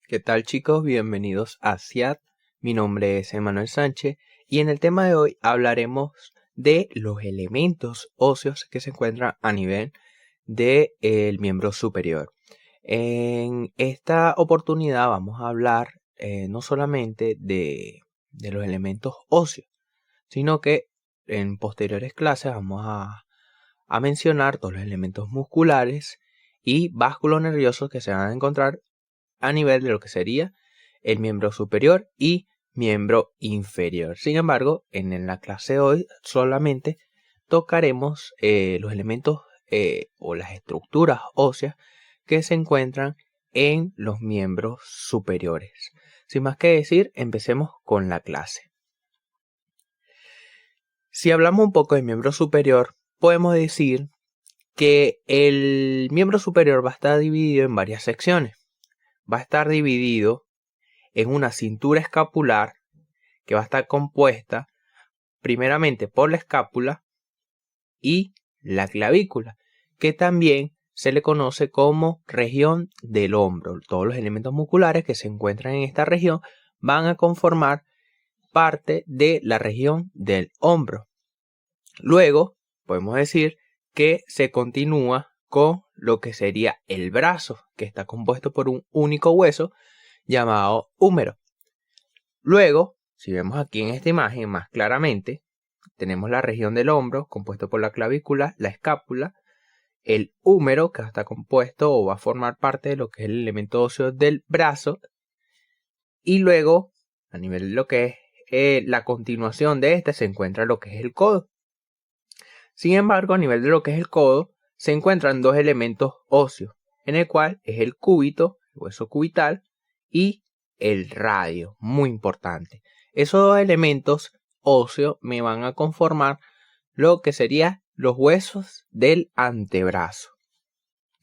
¿Qué tal, chicos? Bienvenidos a CIAT. Mi nombre es Emanuel Sánchez y en el tema de hoy hablaremos de los elementos óseos que se encuentran a nivel del miembro superior. En esta oportunidad vamos a hablar no solamente de los elementos óseos, sino que en posteriores clases vamos a mencionar todos los elementos musculares y nerviosos que se van a encontrar a nivel de lo que sería el miembro superior y miembro inferior. Sin embargo, en la clase de hoy solamente tocaremos los elementos o las estructuras óseas que se encuentran en los miembros superiores. Sin más que decir, empecemos con la clase. Si hablamos un poco del miembro superior, podemos decir que el miembro superior va a estar dividido en varias secciones. Va a estar dividido en una cintura escapular que va a estar compuesta primeramente por la escápula y la clavícula, que también se le conoce como región del hombro. Todos los elementos musculares que se encuentran en esta región van a conformar parte de la región del hombro. Luego podemos decir que se continúa con lo que sería el brazo, que está compuesto por un único hueso llamado húmero. Luego, si vemos aquí en esta imagen más claramente, tenemos la región del hombro compuesto por la clavícula, la escápula, el húmero que está compuesto o va a formar parte de lo que es el elemento óseo del brazo, y luego a nivel de lo que es la continuación de este se encuentra lo que es el codo. Sin embargo, a nivel de lo que es el codo se encuentran dos elementos óseos, en el cual es el cúbito, el hueso cubital, y el radio, muy importante. Esos dos elementos óseos me van a conformar lo que serían los huesos del antebrazo.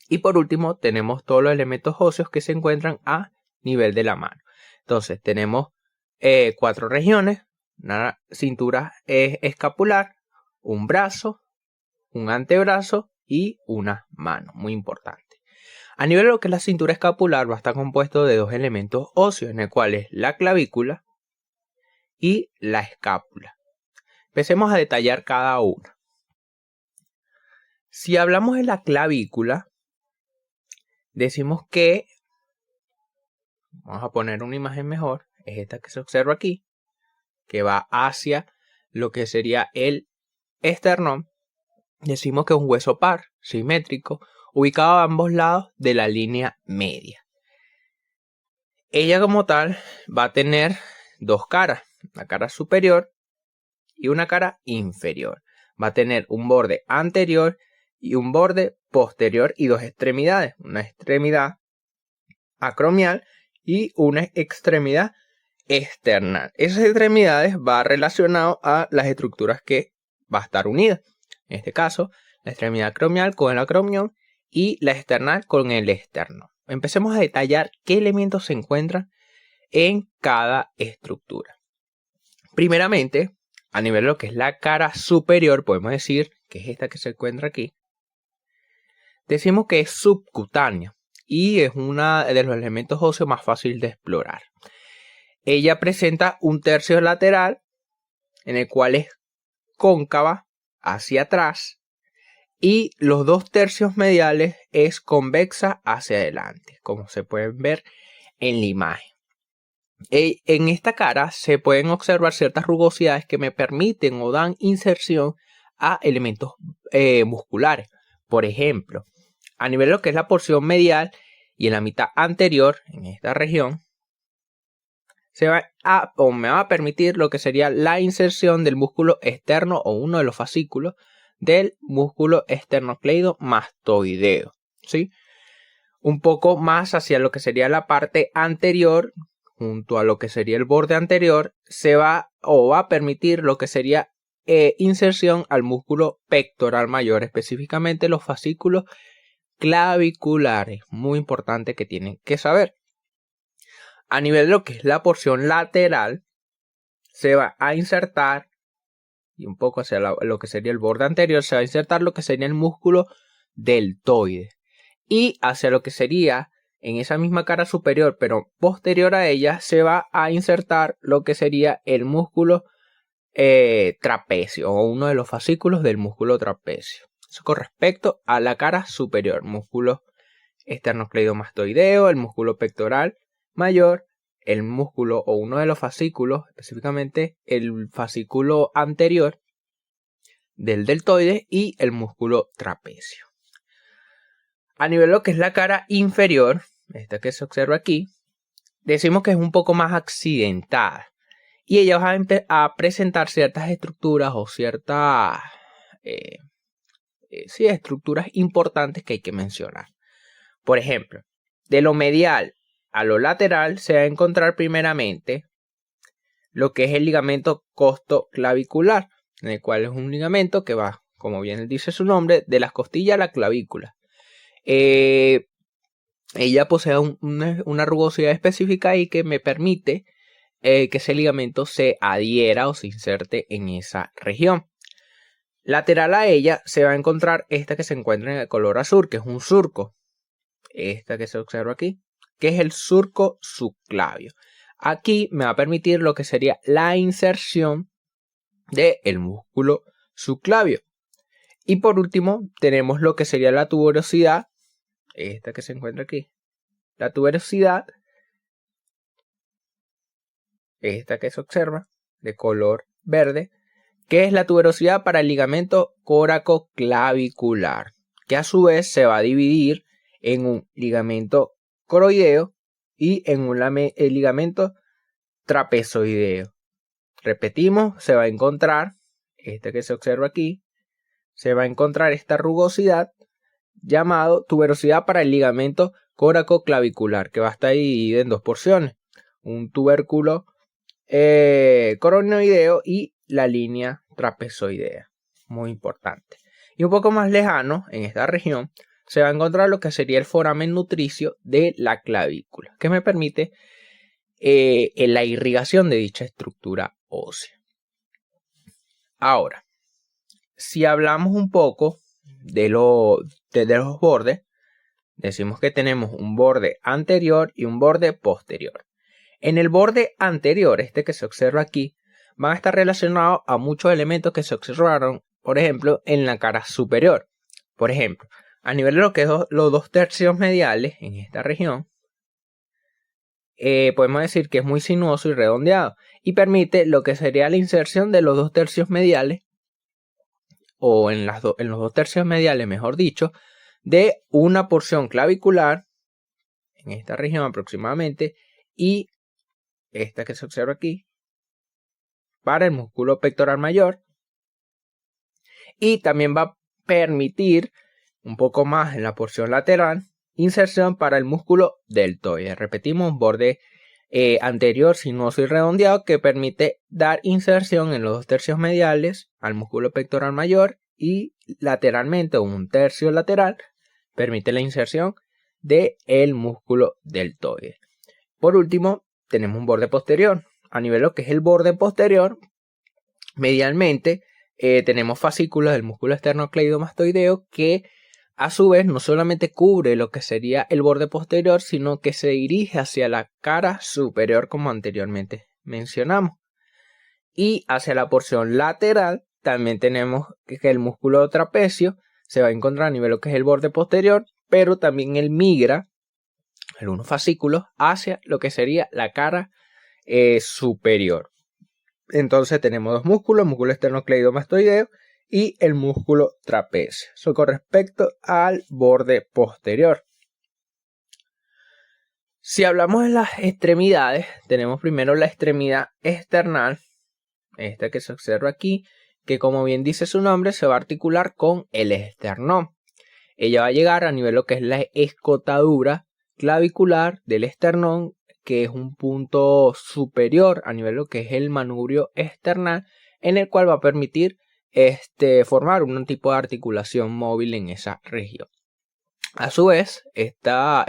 Y por último tenemos todos los elementos óseos que se encuentran a nivel de la mano. Entonces tenemos 4 regiones: una cintura escapular, un brazo, un antebrazo y una mano, muy importante. A nivel de lo que es la cintura escapular va a estar compuesto de dos elementos óseos, en el cual es la clavícula y la escápula. Empecemos a detallar cada una. Si hablamos de la clavícula, decimos que, vamos a poner una imagen mejor, es esta que se observa aquí, que va hacia lo que sería el esternón. Decimos que es un hueso par, simétrico, ubicado a ambos lados de la línea media. Ella como tal va a tener dos caras, una cara superior y una cara inferior. Va a tener un borde anterior y un borde posterior y dos extremidades, una extremidad acromial y una extremidad external. Esas extremidades va relacionado a las estructuras que va a estar unidas. En este caso, la extremidad acromial con el acromión y la external con el esternón. Empecemos a detallar qué elementos se encuentran en cada estructura. Primeramente, a nivel de lo que es la cara superior, podemos decir que es esta que se encuentra aquí. Decimos que es subcutánea y es uno de los elementos óseos más fácil de explorar. Ella presenta un tercio lateral en el cual es cóncava hacia atrás y los 2 tercios mediales es convexa hacia adelante, como se pueden ver en la imagen. En esta cara se pueden observar ciertas rugosidades que me permiten o dan inserción a elementos musculares. Por ejemplo, a nivel de lo que es la porción medial y en la mitad anterior, en esta región, me va a permitir lo que sería la inserción del músculo externo o uno de los fascículos del músculo esternocleidomastoideo, ¿sí? Un poco más hacia lo que sería la parte anterior, junto a lo que sería el borde anterior, va a permitir lo que sería inserción al músculo pectoral mayor, específicamente los fascículos claviculares, muy importante que tienen que saber. A nivel de lo que es la porción lateral, se va a insertar, y un poco hacia lo que sería el borde anterior, se va a insertar lo que sería el músculo deltoide. Y hacia lo que sería en esa misma cara superior, pero posterior a ella, se va a insertar lo que sería el músculo trapecio o uno de los fascículos del músculo trapecio. Eso con respecto a la cara superior, músculo esternocleidomastoideo, el músculo pectoral mayor, el músculo o uno de los fascículos, específicamente el fascículo anterior del deltoide y el músculo trapecio. A nivel de lo que es la cara inferior, esta que se observa aquí, decimos que es un poco más accidentada y ella va a presentar ciertas estructuras o ciertas estructuras importantes que hay que mencionar. Por ejemplo, de lo medial a lo lateral se va a encontrar primeramente lo que es el ligamento costoclavicular, en el cual es un ligamento que va, como bien dice su nombre, de las costillas a la clavícula. Ella posee una rugosidad específica ahí que me permite que ese ligamento se adhiera o se inserte en esa región. Lateral a ella se va a encontrar esta que se encuentra en el color azul, que es un surco. Esta que se observa aquí, que es el surco subclavio. Aquí me va a permitir lo que sería la inserción del músculo subclavio. Y por último tenemos lo que sería la tuberosidad, esta que se encuentra aquí. La tuberosidad, esta que se observa de color verde, que es la tuberosidad para el ligamento coracoclavicular, que a su vez se va a dividir en un ligamento coroideo y en un ligamento trapezoideo. Repetimos, se va a encontrar, este que se observa aquí, se va a encontrar esta rugosidad llamado tuberosidad para el ligamento coracoclavicular, que va a estar dividida en dos porciones, un tubérculo coronoideo y la línea trapezoidea, muy importante. Y un poco más lejano, en esta región, se va a encontrar lo que sería el foramen nutricio de la clavícula, que me permite la irrigación de dicha estructura ósea. Ahora, si hablamos un poco de los bordes, decimos que tenemos un borde anterior y un borde posterior. En el borde anterior, este que se observa aquí, van a estar relacionados a muchos elementos que se observaron, por ejemplo, en la cara superior. Por ejemplo, a nivel de lo que es los 2 tercios mediales en esta región, podemos decir que es muy sinuoso y redondeado y permite lo que sería la inserción de los 2 tercios mediales o en los 2 tercios mediales, mejor dicho, de una porción clavicular en esta región aproximadamente y esta que se observa aquí para el músculo pectoral mayor, y también va a permitir un poco más en la porción lateral inserción para el músculo deltoide. Repetimos, borde anterior sinuoso y redondeado que permite dar inserción en los 2 tercios mediales al músculo pectoral mayor, y lateralmente un tercio lateral permite la inserción del músculo deltoide. Por último, tenemos un borde posterior. A nivel de lo que es el borde posterior, medialmente tenemos fascículos del músculo esternocleidomastoideo que a su vez no solamente cubre lo que sería el borde posterior, sino que se dirige hacia la cara superior como anteriormente mencionamos. Y hacia la porción lateral también tenemos que el músculo trapecio se va a encontrar a nivel de lo que es el borde posterior, pero también él migra algunos fascículos hacia lo que sería la cara superior. Entonces tenemos dos músculos, el músculo esternocleidomastoideo y el músculo trapecio. Eso con respecto al borde posterior. Si hablamos de las extremidades, tenemos primero la extremidad external, esta que se observa aquí, que como bien dice su nombre, se va a articular con el esternón. Ella va a llegar a nivel de lo que es la escotadura clavicular del esternón, que es un punto superior a nivel de lo que es el manubrio external, en el cual va a permitir formar un tipo de articulación móvil en esa región. A su vez, esta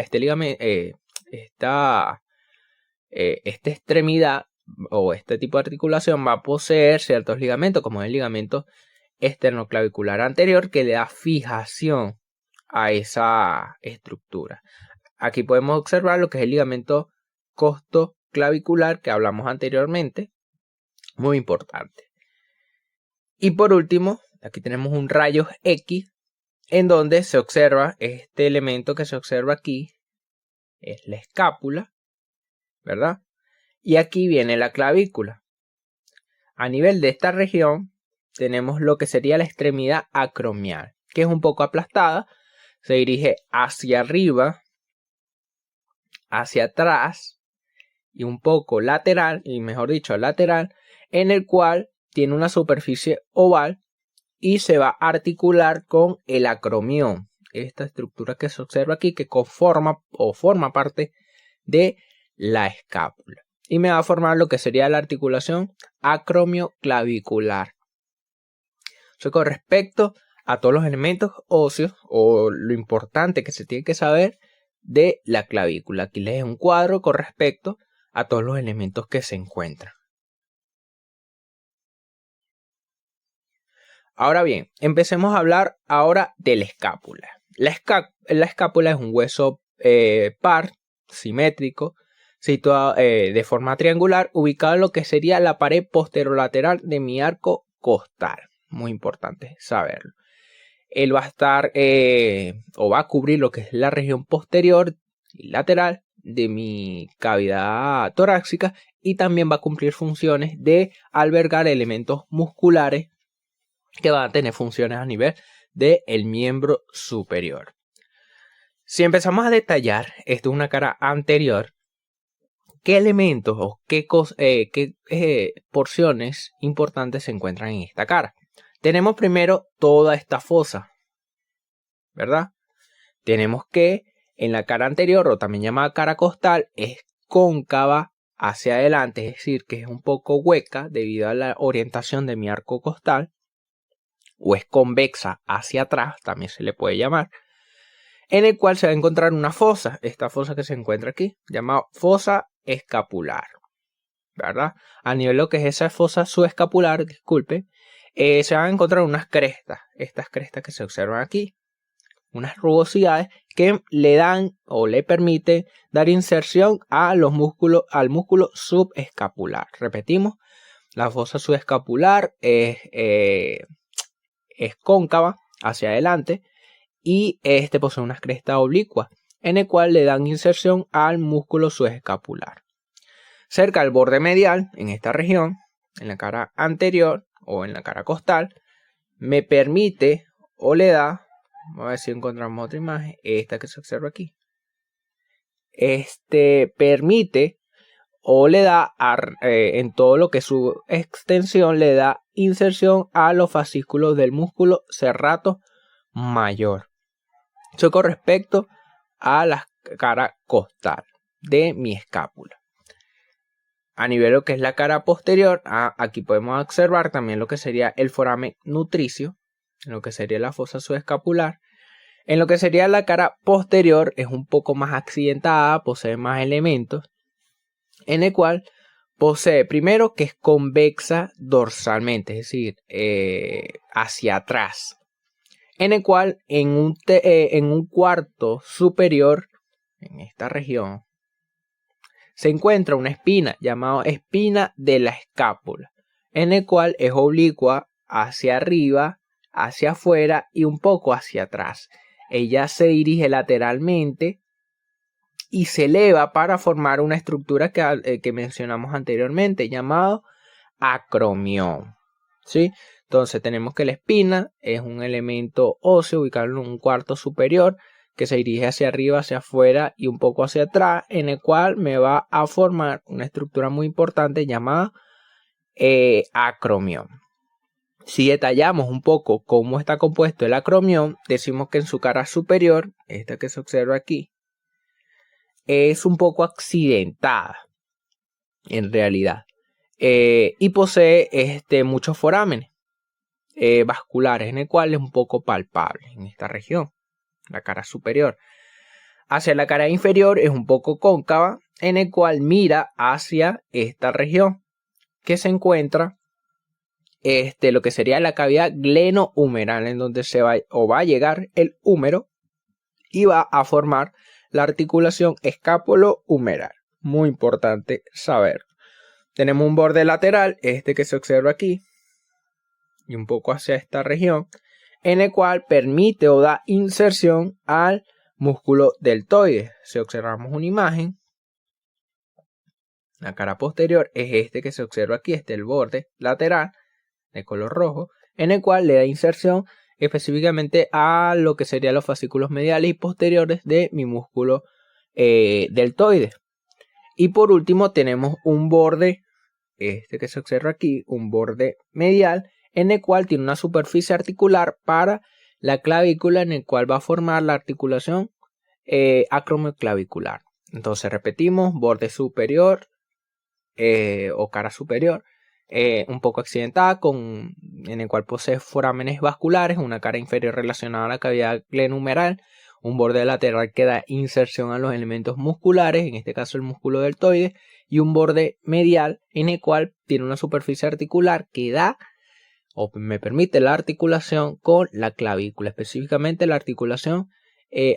extremidad o este tipo de articulación va a poseer ciertos ligamentos, como el ligamento esternoclavicular anterior, que le da fijación a esa estructura. aquí podemos observar lo que es el ligamento costoclavicular que hablamos anteriormente, muy importante. Y por último, aquí tenemos un rayos X en donde se observa este elemento que se observa aquí, es la escápula, ¿verdad? Y aquí viene la clavícula. A nivel de esta región tenemos lo que sería la extremidad acromial, que es un poco aplastada, se dirige hacia arriba, hacia atrás y un poco lateral, y mejor dicho lateral, en el cual tiene una superficie oval y se va a articular con el acromión, esta estructura que se observa aquí que conforma o forma parte de la escápula, y me va a formar lo que sería la articulación acromioclavicular. Eso con respecto a todos los elementos óseos o lo importante que se tiene que saber de la clavícula. Aquí les es un cuadro con respecto a todos los elementos que se encuentran. Ahora bien, empecemos a hablar ahora de la escápula. La escápula es un hueso par, simétrico, situado de forma triangular, ubicado en lo que sería la pared posterolateral de mi arco costal. Muy importante saberlo. Él va a estar o va a cubrir lo que es la región posterior y lateral de mi cavidad torácica y también va a cumplir funciones de albergar elementos musculares que van a tener funciones a nivel del miembro superior. Si empezamos a detallar, esto es una cara anterior, ¿qué elementos o qué porciones importantes se encuentran en esta cara? Tenemos primero toda esta fosa, ¿verdad? Tenemos que en la cara anterior, o también llamada cara costal, es cóncava hacia adelante, es decir, que es un poco hueca debido a la orientación de mi arco costal, o es convexa hacia atrás, también se le puede llamar, en el cual se va a encontrar una fosa, esta fosa que se encuentra aquí, llamada fosa escapular, ¿verdad? A nivel de lo que es esa fosa subescapular, disculpe, se van a encontrar unas crestas, estas crestas que se observan aquí, unas rugosidades que le dan o le permite dar inserción a los músculos, al músculo subescapular. Repetimos, la fosa subescapular es cóncava hacia adelante y posee unas crestas oblicuas en el cual le dan inserción al músculo subescapular. Cerca del borde medial, en esta región, en la cara anterior o en la cara costal, me permite o le da, vamos a ver si encontramos otra imagen, esta que se observa aquí. Permite o le da en todo lo que es su extensión, le da inserción a los fascículos del músculo serrato mayor. Eso con respecto a la cara costal de mi escápula. A nivel de lo que es la cara posterior, aquí podemos observar también lo que sería el foramen nutricio, en lo que sería la fosa subescapular. En lo que sería la cara posterior es un poco más accidentada, posee más elementos, en el cual posee primero que es convexa dorsalmente, es decir, hacia atrás, en el cual en un cuarto superior, en esta región, se encuentra una espina llamada espina de la escápula, en el cual es oblicua hacia arriba, hacia afuera y un poco hacia atrás. Ella se dirige lateralmente y se eleva para formar una estructura que mencionamos anteriormente, llamado acromión, ¿sí? Entonces tenemos que la espina es un elemento óseo ubicado en un cuarto superior que se dirige hacia arriba, hacia afuera y un poco hacia atrás, en el cual me va a formar una estructura muy importante llamada acromión. Si detallamos un poco cómo está compuesto el acromión, decimos que en su cara superior, esta que se observa aquí, es un poco accidentada en realidad y posee muchos forámenes vasculares, en el cual es un poco palpable en esta región, la cara superior. Hacia la cara inferior es un poco cóncava, en el cual mira hacia esta región que se encuentra lo que sería la cavidad glenohumeral, en donde va a llegar el húmero y va a formar la articulación escápulo-humeral. Muy importante saber. Tenemos un borde lateral, este que se observa aquí, y un poco hacia esta región, en el cual permite o da inserción al músculo deltoides. Si observamos una imagen, la cara posterior es este que se observa aquí, el borde lateral de color rojo, en el cual le da inserción específicamente a lo que serían los fascículos mediales y posteriores de mi músculo deltoides. Y por último tenemos un borde, este que se observa aquí, un borde medial, en el cual tiene una superficie articular para la clavícula, en el cual va a formar la articulación acromioclavicular. Entonces repetimos, borde superior o cara superior, un poco accidentada, en el cual posee forámenes vasculares, una cara inferior relacionada a la cavidad glenohumeral, un borde lateral que da inserción a los elementos musculares, en este caso el músculo deltoide, y un borde medial en el cual tiene una superficie articular que da o me permite la articulación con la clavícula, específicamente la articulación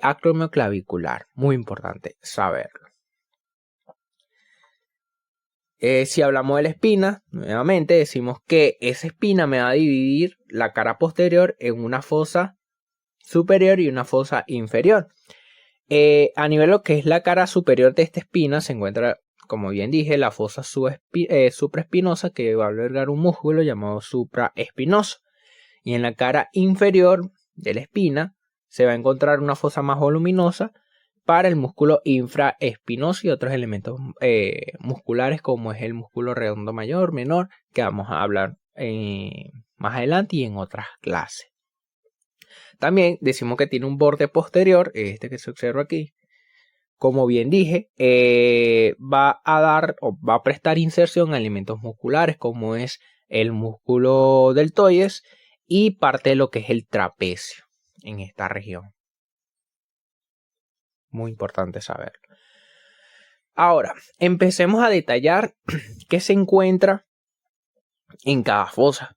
acromioclavicular. Muy importante saberlo. Si hablamos de la espina, nuevamente decimos que esa espina me va a dividir la cara posterior en una fosa superior y una fosa inferior. A nivel de lo que es la cara superior de esta espina se encuentra, como bien dije, la fosa supraespinosa, que va a albergar un músculo llamado supraespinoso. Y en la cara inferior de la espina se va a encontrar una fosa más voluminosa para el músculo infraespinoso y otros elementos musculares, como es el músculo redondo mayor, menor, que vamos a hablar más adelante y en otras clases. También decimos que tiene un borde posterior, este que se observa aquí. Como bien dije, va a dar o va a prestar inserción a elementos musculares, como es el músculo deltoides y parte de lo que es el trapecio en esta región. Muy importante saberlo. Ahora, empecemos a detallar qué se encuentra en cada fosa.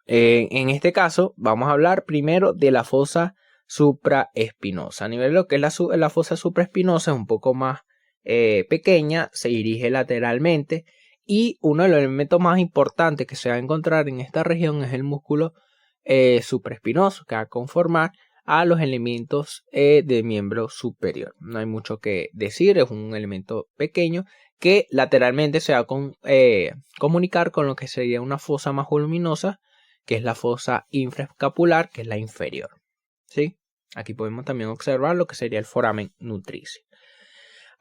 En este caso, vamos a hablar primero de la fosa supraespinosa. A nivel de lo que es la fosa supraespinosa, es un poco más pequeña, se dirige lateralmente y uno de los elementos más importantes que se va a encontrar en esta región es el músculo supraespinoso, que va a conformar a los elementos de miembro superior. No hay mucho que decir, es un elemento pequeño que lateralmente se va a comunicar con lo que sería una fosa más voluminosa, que es la fosa infraescapular, que es la inferior. ¿Sí? Aquí podemos también observar lo que sería el foramen nutricio.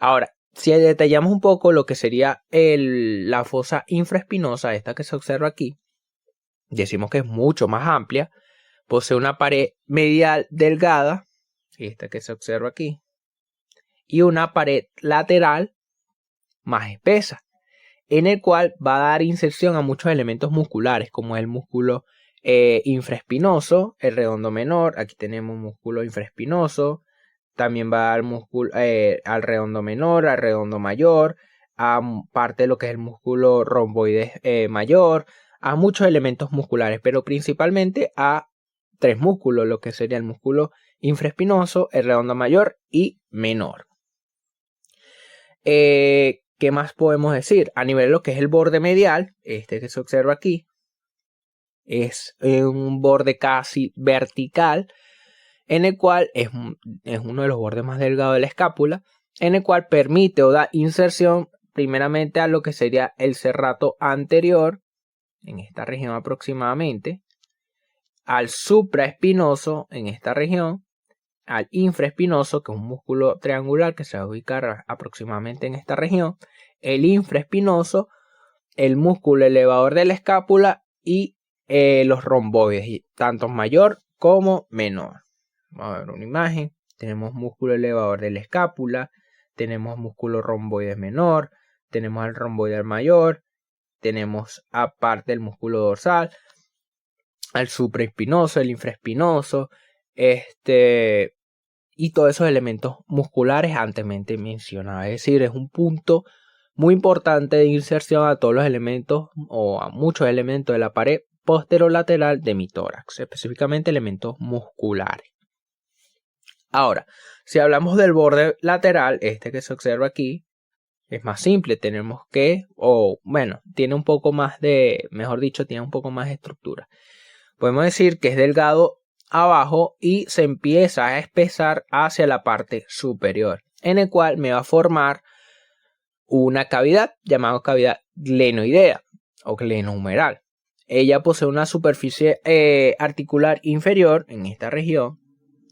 Ahora, si detallamos un poco lo que sería la fosa infraespinosa, esta que se observa aquí, decimos que es mucho más amplia, posee una pared medial delgada, esta que se observa aquí, y una pared lateral más espesa, en el cual va a dar inserción a muchos elementos musculares, como el músculo infraespinoso, el redondo menor. Aquí tenemos músculo infraespinoso, también va al músculo al redondo menor, al redondo mayor, a parte de lo que es el músculo romboides mayor, a muchos elementos musculares, pero principalmente a tres músculos, lo que sería el músculo infraespinoso, el redondo mayor y menor. ¿Qué más podemos decir? A nivel de lo que es el borde medial, este que se observa aquí, es un borde casi vertical, en el cual es uno de los bordes más delgados de la escápula, en el cual permite o da inserción primeramente a lo que sería el serrato anterior, en esta región aproximadamente, al supraespinoso en esta región, al infraespinoso, que es un músculo triangular que se va a ubicar aproximadamente en esta región, el infraespinoso, el músculo elevador de la escápula y los romboides, tanto mayor como menor. Vamos a ver una imagen. Tenemos músculo elevador de la escápula, tenemos músculo romboides menor, tenemos el romboidal mayor, tenemos aparte el músculo dorsal, el supraespinoso, el infraespinoso, y todos esos elementos musculares anteriormente mencionados. Es decir, es un punto muy importante de inserción a todos los elementos o a muchos elementos de la pared posterolateral de mi tórax, específicamente elementos musculares. Ahora, si hablamos del borde lateral, este que se observa aquí, es más simple. Tenemos que, tiene un poco más de, mejor dicho, tiene un poco más de estructura. Podemos decir que es delgado abajo y se empieza a espesar hacia la parte superior, en el cual me va a formar una cavidad llamada cavidad glenoidea o glenohumeral. Ella posee una superficie articular inferior en esta región,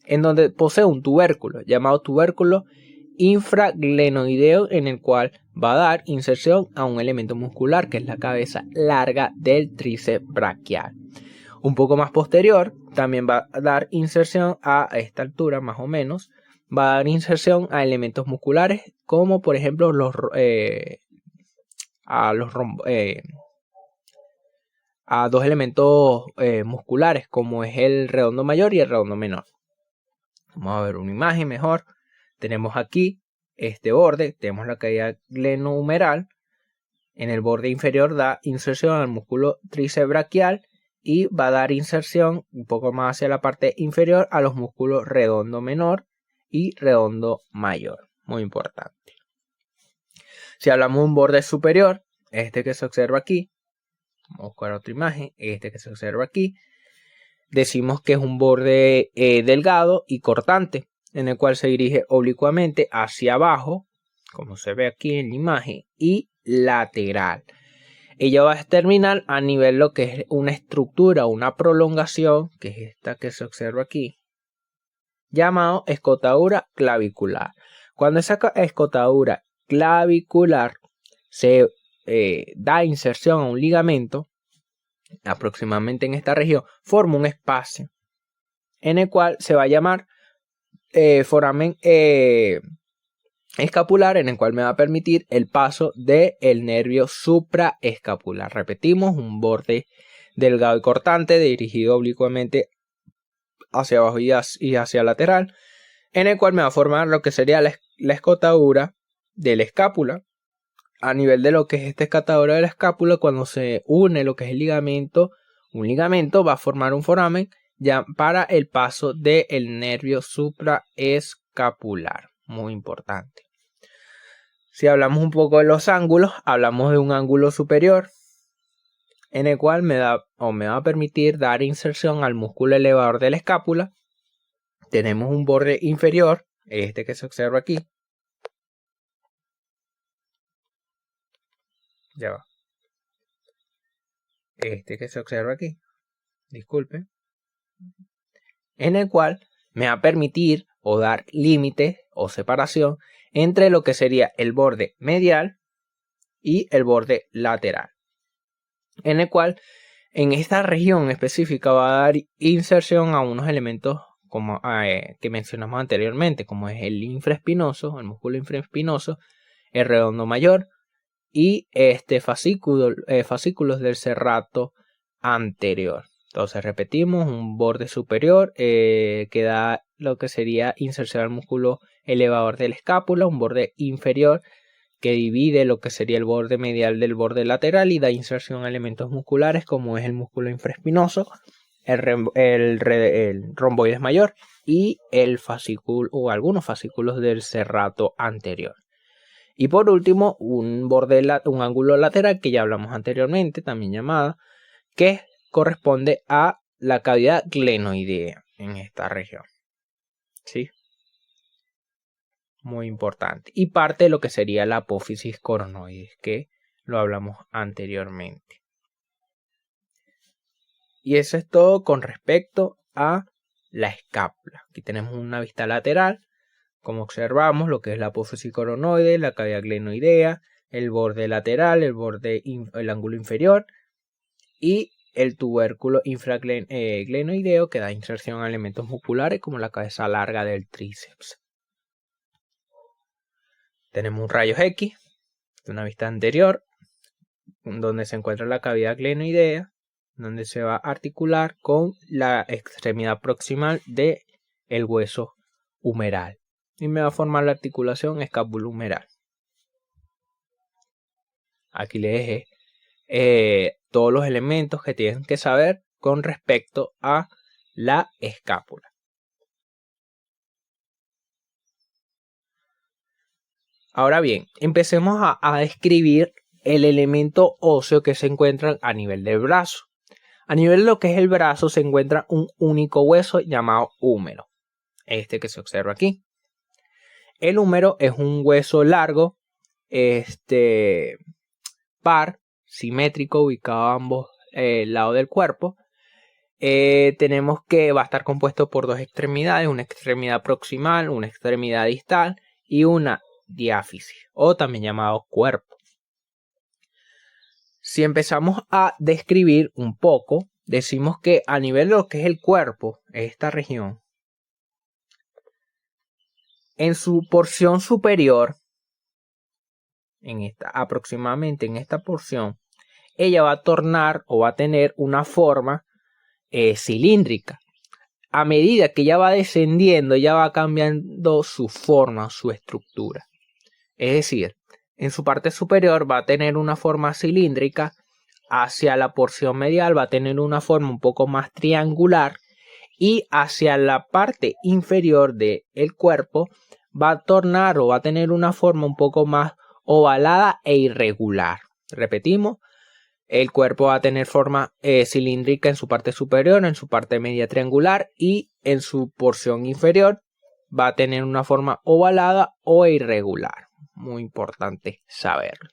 en donde posee un tubérculo llamado tubérculo infraglenoideo, en el cual va a dar inserción a un elemento muscular que es la cabeza larga del tríceps braquial. Un poco más posterior también va a dar inserción a esta altura más o menos, va a dar inserción a elementos musculares como por ejemplo a dos elementos musculares como es el redondo mayor y el redondo menor. Vamos a ver una imagen mejor. Tenemos aquí este borde, tenemos la cavidad glenohumeral. En el borde inferior da inserción al músculo tríceps braquial y va a dar inserción un poco más hacia la parte inferior a los músculos redondo menor y redondo mayor. Muy importante. Si hablamos de un borde superior, este que se observa aquí, vamos a buscar otra imagen, este que se observa aquí, decimos que es un borde delgado y cortante, en el cual se dirige oblicuamente hacia abajo, como se ve aquí en la imagen, y lateral. Ella va a terminar a nivel lo que es una estructura, una prolongación, que es esta que se observa aquí, llamado escotadura clavicular. Cuando esa escotadura clavicular se da inserción a un ligamento, aproximadamente en esta región, forma un espacio en el cual se va a llamar foramen escapular, en el cual me va a permitir el paso del nervio supraescapular. Repetimos, un borde delgado y cortante dirigido oblicuamente hacia abajo y hacia lateral, en el cual me va a formar lo que sería la escotadura de la escápula. A nivel de lo que es esta escotadura de la escápula, cuando se une lo que es el ligamento, un ligamento va a formar un foramen ya para el paso del nervio supraescapular. Muy importante. Si hablamos un poco de los ángulos, hablamos de un ángulo superior en el cual me va a permitir dar inserción al músculo elevador de la escápula. Tenemos un borde inferior, este que se observa aquí. Ya va. Este que se observa aquí. Disculpe. En el cual me va a permitir o dar límite o separación entre lo que sería el borde medial y el borde lateral, en el cual en esta región específica va a dar inserción a unos elementos como que mencionamos anteriormente, como es el infraespinoso, el músculo infraespinoso, el redondo mayor y fascículos del serrato anterior. Entonces repetimos, un borde superior que da lo que sería inserción al músculo elevador de la escápula, un borde inferior que divide lo que sería el borde medial del borde lateral y da inserción a elementos musculares como es el músculo infraespinoso, el romboides mayor y el fascículo o algunos fascículos del serrato anterior. Y por último, un ángulo lateral que ya hablamos anteriormente, también llamada, que corresponde a la cavidad glenoidea en esta región. ¿Sí? Muy importante. Y parte de lo que sería la apófisis coronoides, que lo hablamos anteriormente. Y eso es todo con respecto a la escápula. Aquí tenemos una vista lateral. Como observamos, lo que es la apófisis coronoide, la cavidad glenoidea, el borde lateral, el ángulo inferior y el tubérculo infraglenoideo que da inserción a elementos musculares como la cabeza larga del tríceps. Tenemos un rayos X de una vista anterior, donde se encuentra la cavidad glenoidea, donde se va a articular con la extremidad proximal del hueso humeral. Y me va a formar la articulación escapulohumeral. Aquí les dejé todos los elementos que tienen que saber con respecto a la escápula. Ahora bien, empecemos a describir el elemento óseo que se encuentra a nivel del brazo. A nivel de lo que es el brazo se encuentra un único hueso llamado húmero, este que se observa aquí. El húmero es un hueso largo, par, simétrico, ubicado a ambos lados del cuerpo. Tenemos que va a estar compuesto por dos extremidades, una extremidad proximal, una extremidad distal y una diáfisis, o también llamado cuerpo. Si empezamos a describir un poco, decimos que a nivel de lo que es el cuerpo, esta región, en su porción superior, aproximadamente en esta porción, ella va a tornar o va a tener una forma cilíndrica. A medida que ella va descendiendo, ella va cambiando su forma, su estructura. Es decir, en su parte superior va a tener una forma cilíndrica, hacia la porción medial va a tener una forma un poco más triangular y hacia la parte inferior del cuerpo va a tornar o va a tener una forma un poco más ovalada e irregular. Repetimos, el cuerpo va a tener forma cilíndrica en su parte superior, en su parte media triangular y en su porción inferior va a tener una forma ovalada o irregular. Muy importante saberlo.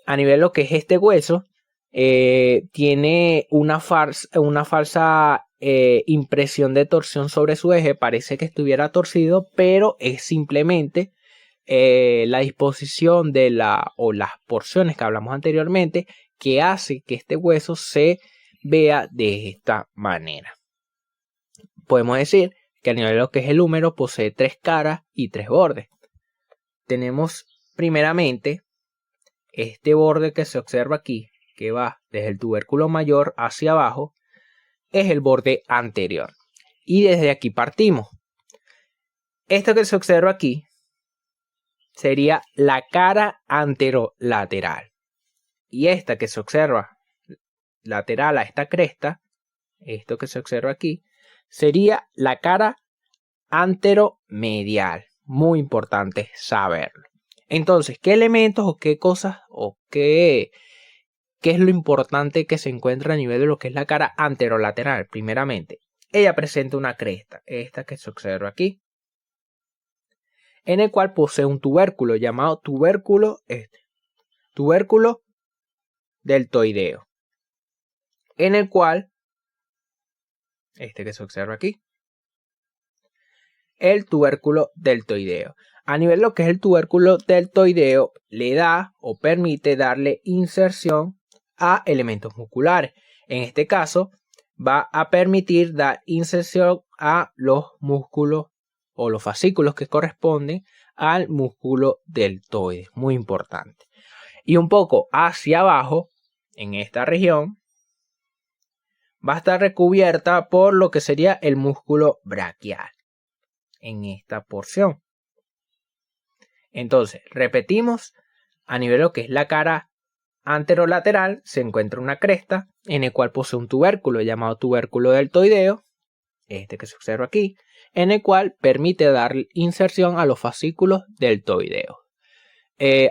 A nivel de lo que es este hueso, tiene una falsa impresión de torsión sobre su eje. Parece que estuviera torcido, pero es simplemente la disposición de las porciones que hablamos anteriormente que hace que este hueso se vea de esta manera. Podemos decir que a nivel de lo que es el húmero posee 3 caras y 3 bordes. Tenemos primeramente este borde que se observa aquí, que va desde el tubérculo mayor hacia abajo, es el borde anterior. Y desde aquí partimos. Esto que se observa aquí sería la cara anterolateral. Y esta que se observa lateral a esta cresta, esto que se observa aquí, sería la cara anteromedial. Muy importante saberlo. Entonces, ¿qué elementos o qué cosas o qué es lo importante que se encuentra a nivel de lo que es la cara anterolateral? Primeramente, ella presenta una cresta, esta que se observa aquí, en el cual posee un tubérculo llamado tubérculo deltoideo, en el cual, este que se observa aquí, el tubérculo deltoideo. A nivel de lo que es el tubérculo deltoideo, le da o permite darle inserción a elementos musculares. En este caso, va a permitir dar inserción a los músculos o los fascículos que corresponden al músculo deltoide. Muy importante. Y un poco hacia abajo, en esta región, va a estar recubierta por lo que sería el músculo braquial. En esta porción. Entonces, repetimos, a nivel de lo que es la cara anterolateral se encuentra una cresta en el cual posee un tubérculo llamado tubérculo deltoideo, este que se observa aquí, en el cual permite dar inserción a los fascículos deltoideos.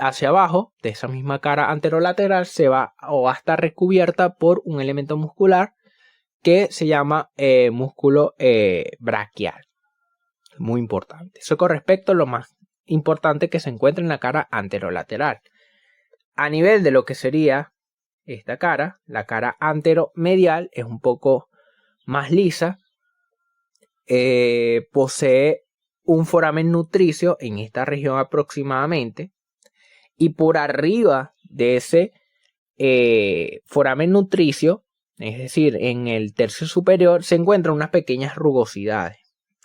Hacia abajo de esa misma cara anterolateral se va a estar recubierta por un elemento muscular que se llama músculo braquial. Muy importante. Eso con respecto a lo más importante que se encuentra en la cara anterolateral. A nivel de lo que sería esta cara, la cara anteromedial es un poco más lisa. Posee un foramen nutricio en esta región aproximadamente. Y por arriba de ese foramen nutricio, es decir, en el tercio superior, se encuentran unas pequeñas rugosidades.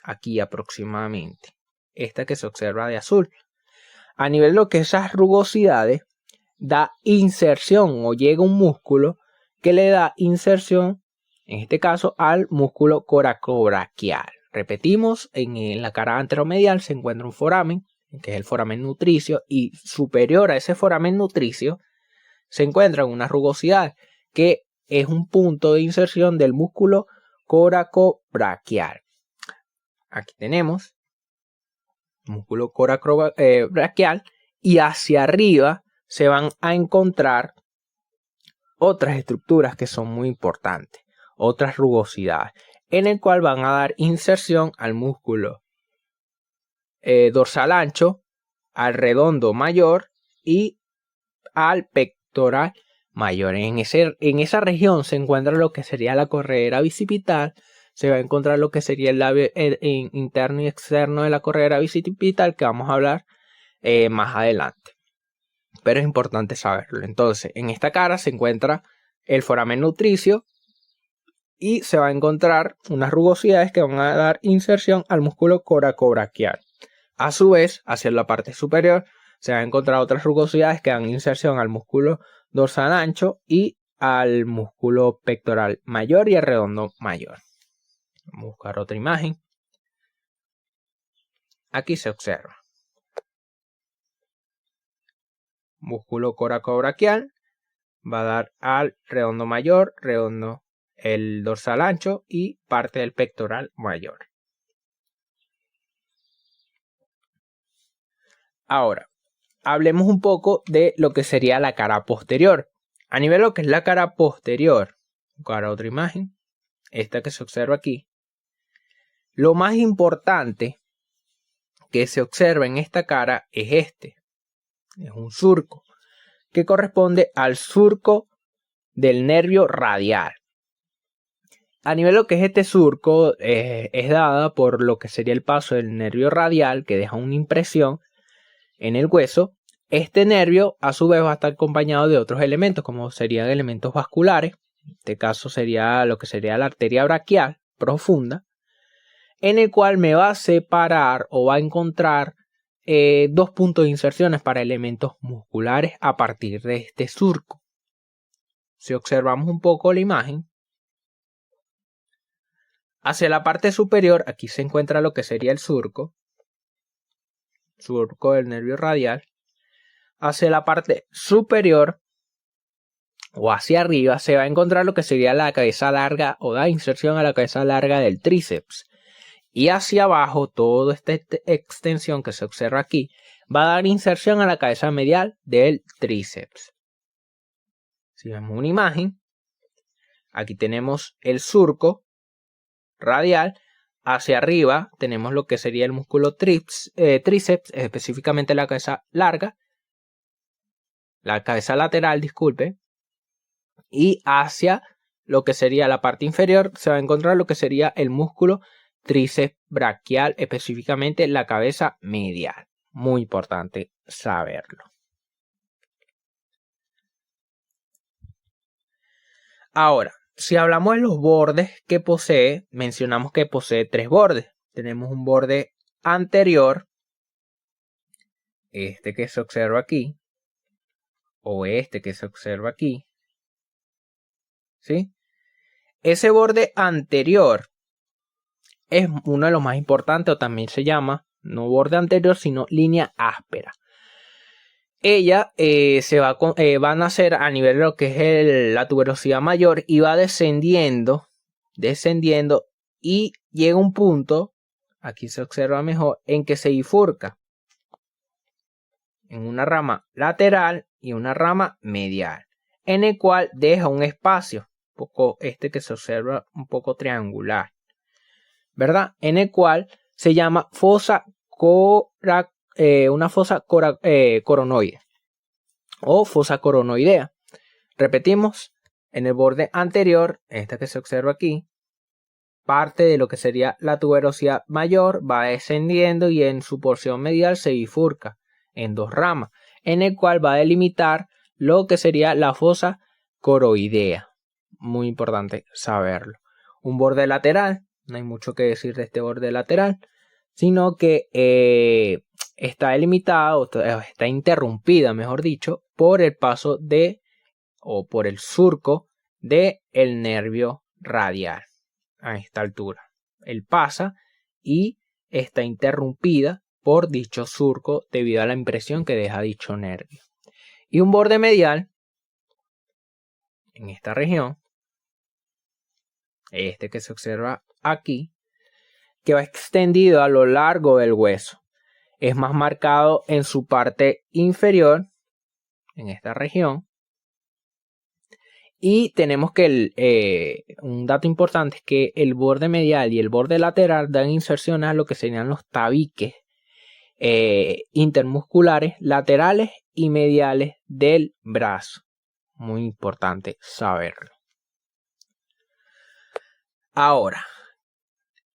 Aquí aproximadamente. Esta que se observa de azul. A nivel de lo que esas rugosidades da inserción o llega un músculo que le da inserción, en este caso, al músculo coracobraquial. Repetimos, en la cara anteromedial se encuentra un foramen, que es el foramen nutricio, y superior a ese foramen nutricio se encuentran unas rugosidades, que es un punto de inserción del músculo coracobraquial. Aquí tenemos músculo coracobraquial y hacia arriba se van a encontrar otras estructuras que son muy importantes, otras rugosidades, en el cual van a dar inserción al músculo dorsal ancho, al redondo mayor y al pectoral mayor. En esa región se encuentra lo que sería la corredera bicipital, se va a encontrar lo que sería el labio interno y externo de la corredera bicipital, que vamos a hablar más adelante. Pero es importante saberlo. Entonces, en esta cara se encuentra el foramen nutricio y se va a encontrar unas rugosidades que van a dar inserción al músculo coracobraquial. A su vez, hacia la parte superior se van a encontrar otras rugosidades que dan inserción al músculo dorsal ancho y al músculo pectoral mayor y al redondo mayor. Vamos a buscar otra imagen. Aquí se observa músculo coracobraquial, va a dar al redondo mayor, el dorsal ancho y parte del pectoral mayor. Ahora, hablemos un poco de lo que sería la cara posterior. A nivel de lo que es la cara posterior, buscar otra imagen, esta que se observa aquí. Lo más importante que se observa en esta cara es es un surco que corresponde al surco del nervio radial. A nivel de lo que es este surco, es dada por lo que sería el paso del nervio radial, que deja una impresión en el hueso. Este nervio a su vez va a estar acompañado de otros elementos, como serían elementos vasculares. En este caso sería lo que sería la arteria braquial profunda, en el cual me va a separar o va a encontrar dos puntos de inserciones para elementos musculares a partir de este surco. Si observamos un poco la imagen, hacia la parte superior, aquí se encuentra lo que sería el surco del nervio radial. Hacia la parte superior o hacia arriba se va a encontrar lo que sería la cabeza larga o da inserción a la cabeza larga del tríceps. Y hacia abajo, toda esta extensión que se observa aquí va a dar inserción a la cabeza medial del tríceps. Si vemos una imagen, aquí tenemos el surco radial. Hacia arriba tenemos lo que sería el músculo tríceps, específicamente la cabeza larga, la cabeza lateral, disculpe. Y hacia lo que sería la parte inferior se va a encontrar lo que sería el músculo tríceps braquial, específicamente la cabeza medial. Muy importante saberlo. Ahora, si hablamos de los bordes que posee, mencionamos que posee tres bordes. Tenemos un borde anterior, este que se observa aquí, o este que se observa aquí, ¿sí? Ese borde anterior es uno de los más importantes, o también se llama, no borde anterior, sino línea áspera. Ella va a nacer a nivel de lo que es la tuberosidad mayor y va descendiendo y llega un punto, aquí se observa mejor, en que se bifurca en una rama lateral y una rama medial, en el cual deja un espacio, un poco que se observa un poco triangular, ¿verdad? En el cual se llama una fosa coronoide o fosa coronoidea. Repetimos, en el borde anterior, esta que se observa aquí, parte de lo que sería la tuberosidad mayor va descendiendo y en su porción medial se bifurca en dos ramas, en el cual va a delimitar lo que sería la fosa coroidea. Muy importante saberlo. Un borde lateral, no hay mucho que decir de este borde lateral, sino que está delimitada o está interrumpida, mejor dicho, por el paso o por el surco del nervio radial. A esta altura él pasa y está interrumpida por dicho surco debido a la impresión que deja dicho nervio. Y un borde medial en esta región, este que se observa aquí, que va extendido a lo largo del hueso. es más marcado en su parte inferior, en esta región. Y tenemos que un dato importante es que el borde medial y el borde lateral dan inserciones a lo que serían los tabiques intermusculares laterales y mediales del brazo. Muy importante saberlo. Ahora,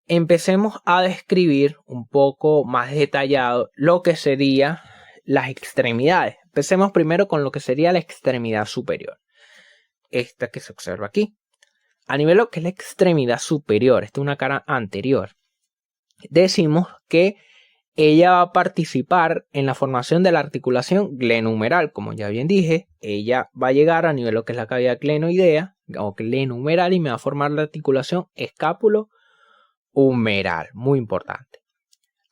empecemos a describir un poco más detallado lo que serían las extremidades. Empecemos primero con lo que sería la extremidad superior. Esta que se observa aquí. A nivel de lo que es la extremidad superior, esta es una cara anterior, decimos que ella va a participar en la formación de la articulación glenohumeral. Como ya bien dije, ella va a llegar a nivel de lo que es la cavidad glenoidea o glenohumeral y me va a formar la articulación escápulo-humeral. Muy importante.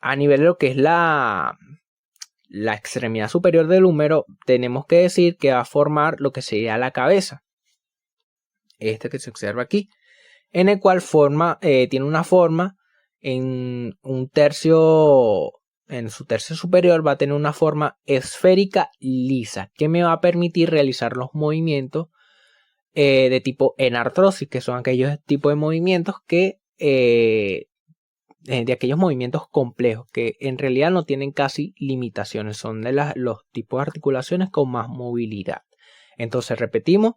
A nivel de lo que es la extremidad superior del húmero, tenemos que decir que va a formar lo que sería la cabeza. Este que se observa aquí, en el cual tiene una forma en su tercio superior va a tener una forma esférica lisa que me va a permitir realizar los movimientos de tipo enartrosis, que son aquellos tipos de movimientos de aquellos movimientos complejos que en realidad no tienen casi limitaciones, son de los tipos de articulaciones con más movilidad. Entonces repetimos,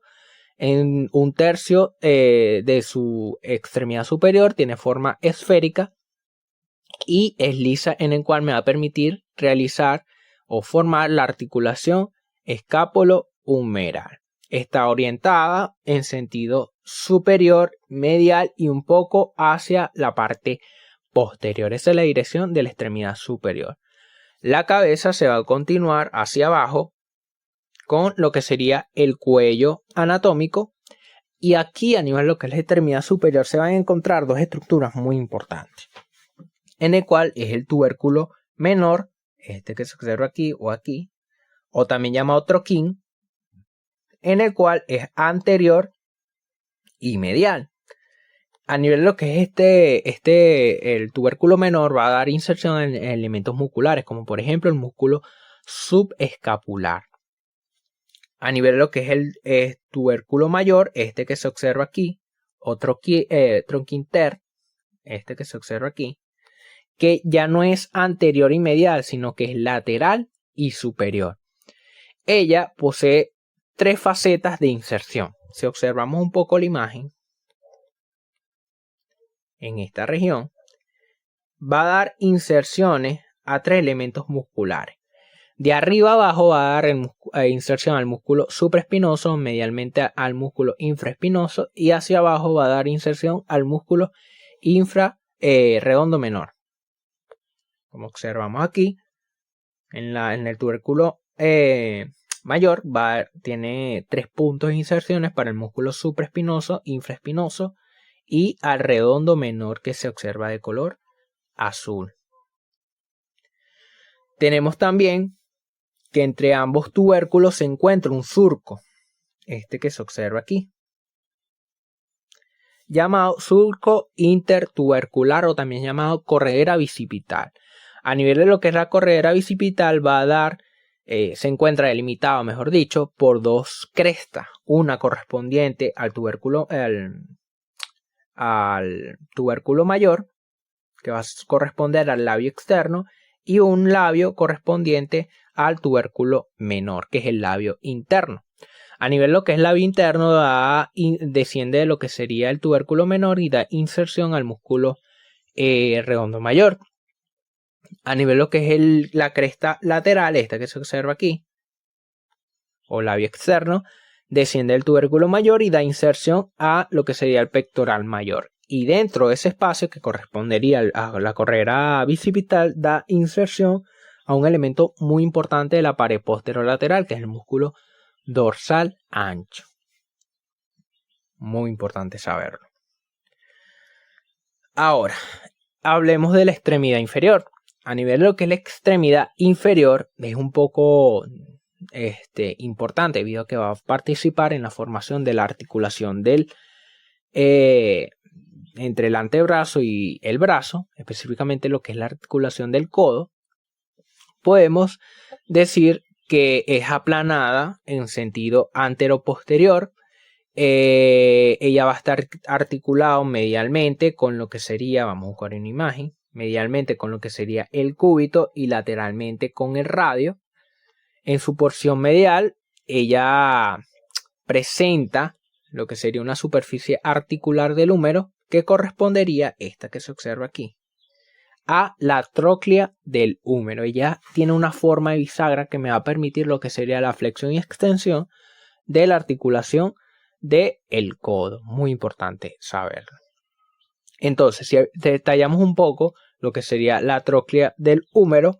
en un tercio de su extremidad superior tiene forma esférica y es lisa, en el cual me va a permitir realizar o formar la articulación escápulo-humeral. Está orientada en sentido superior, medial y un poco hacia la parte posterior. Esa es la dirección de la extremidad superior. La cabeza se va a continuar hacia abajo con lo que sería el cuello anatómico, y aquí a nivel de lo que es la extremidad superior se van a encontrar dos estructuras muy importantes, en el cual es el tubérculo menor, este que se observa aquí, o también llamado troquín, en el cual es anterior y medial. A nivel de lo que es el tubérculo menor va a dar inserción en elementos musculares, como por ejemplo el músculo subescapular. A nivel de lo que es el tubérculo mayor, este que se observa aquí, o tronquinter, este que se observa aquí, que ya no es anterior y medial, sino que es lateral y superior. Ella posee tres facetas de inserción. Si observamos un poco la imagen, en esta región, va a dar inserciones a tres elementos musculares. De arriba abajo va a dar inserción al músculo supraespinoso, medialmente al músculo infraespinoso, y hacia abajo va a dar inserción al músculo infrarredondo menor. Como observamos aquí, en el tubérculo mayor tiene 3 puntos de inserciones para el músculo supraespinoso, infraespinoso y al redondo menor, que se observa de color azul. Tenemos también que entre ambos tubérculos se encuentra un surco, este que se observa aquí, llamado surco intertubercular o también llamado corredera bicipital. A nivel de lo que es la corredera bicipital se encuentra delimitado, mejor dicho, por dos crestas, una correspondiente al tubérculo mayor, que va a corresponder al labio externo, y un labio correspondiente al tubérculo menor, que es el labio interno. A nivel de lo que es el labio interno, desciende de lo que sería el tubérculo menor y da inserción al músculo redondo mayor. A nivel de lo que es la cresta lateral, esta que se observa aquí, o labio externo, desciende del tubérculo mayor y da inserción a lo que sería el pectoral mayor. Y dentro de ese espacio que correspondería a la corredera bicipital, da inserción a un elemento muy importante de la pared posterolateral, que es el músculo dorsal ancho. Muy importante saberlo. Ahora, hablemos de la extremidad inferior. A nivel de lo que es la extremidad inferior, es un poco importante, debido a que va a participar en la formación de la articulación entre el antebrazo y el brazo, específicamente lo que es la articulación del codo. podemos decir que es aplanada en sentido antero-posterior. Ella va a estar articulado medialmente con lo que sería, vamos a buscar una imagen, medialmente con lo que sería el cúbito y lateralmente con el radio. En su porción medial, ella presenta lo que sería una superficie articular del húmero que correspondería, esta que se observa aquí, a la tróclea del húmero. Ella tiene una forma de bisagra que me va a permitir lo que sería la flexión y extensión de la articulación del codo. Muy importante saberlo. Entonces, si detallamos un poco lo que sería la tróclea del húmero,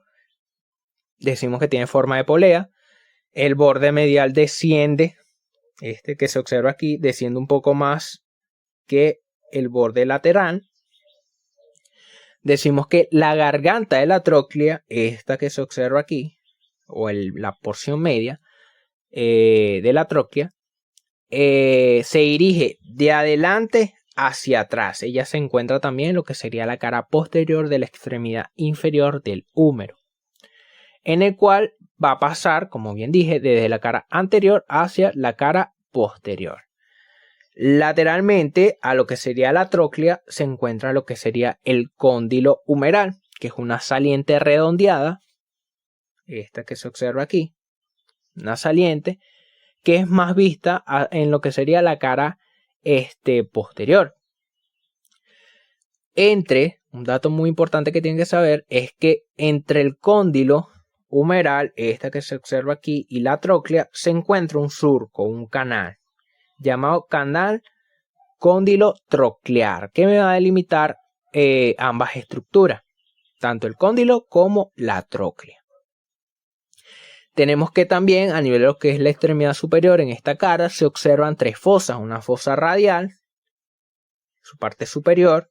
decimos que tiene forma de polea. El borde medial desciende, este que se observa aquí, desciende un poco más que el borde lateral. Decimos que la garganta de la tróclea, esta que se observa aquí, o la porción media de la tróclea, se dirige de adelante hacia atrás. Ella se encuentra también en lo que sería la cara posterior de la extremidad inferior del húmero, en el cual va a pasar, como bien dije, desde la cara anterior hacia la cara posterior. Lateralmente a lo que sería la tróclea se encuentra lo que sería el cóndilo humeral, que es una saliente redondeada, esta que se observa aquí, una saliente que es más vista en lo que sería la cara posterior. Un dato muy importante que tienen que saber es que entre el cóndilo humeral, esta que se observa aquí, y la tróclea se encuentra un surco, un canal, llamado canal cóndilo troclear, que me va a delimitar ambas estructuras, tanto el cóndilo como la tróclea. Tenemos que también a nivel de lo que es la extremidad superior en esta cara se observan tres fosas, una fosa radial, su parte superior,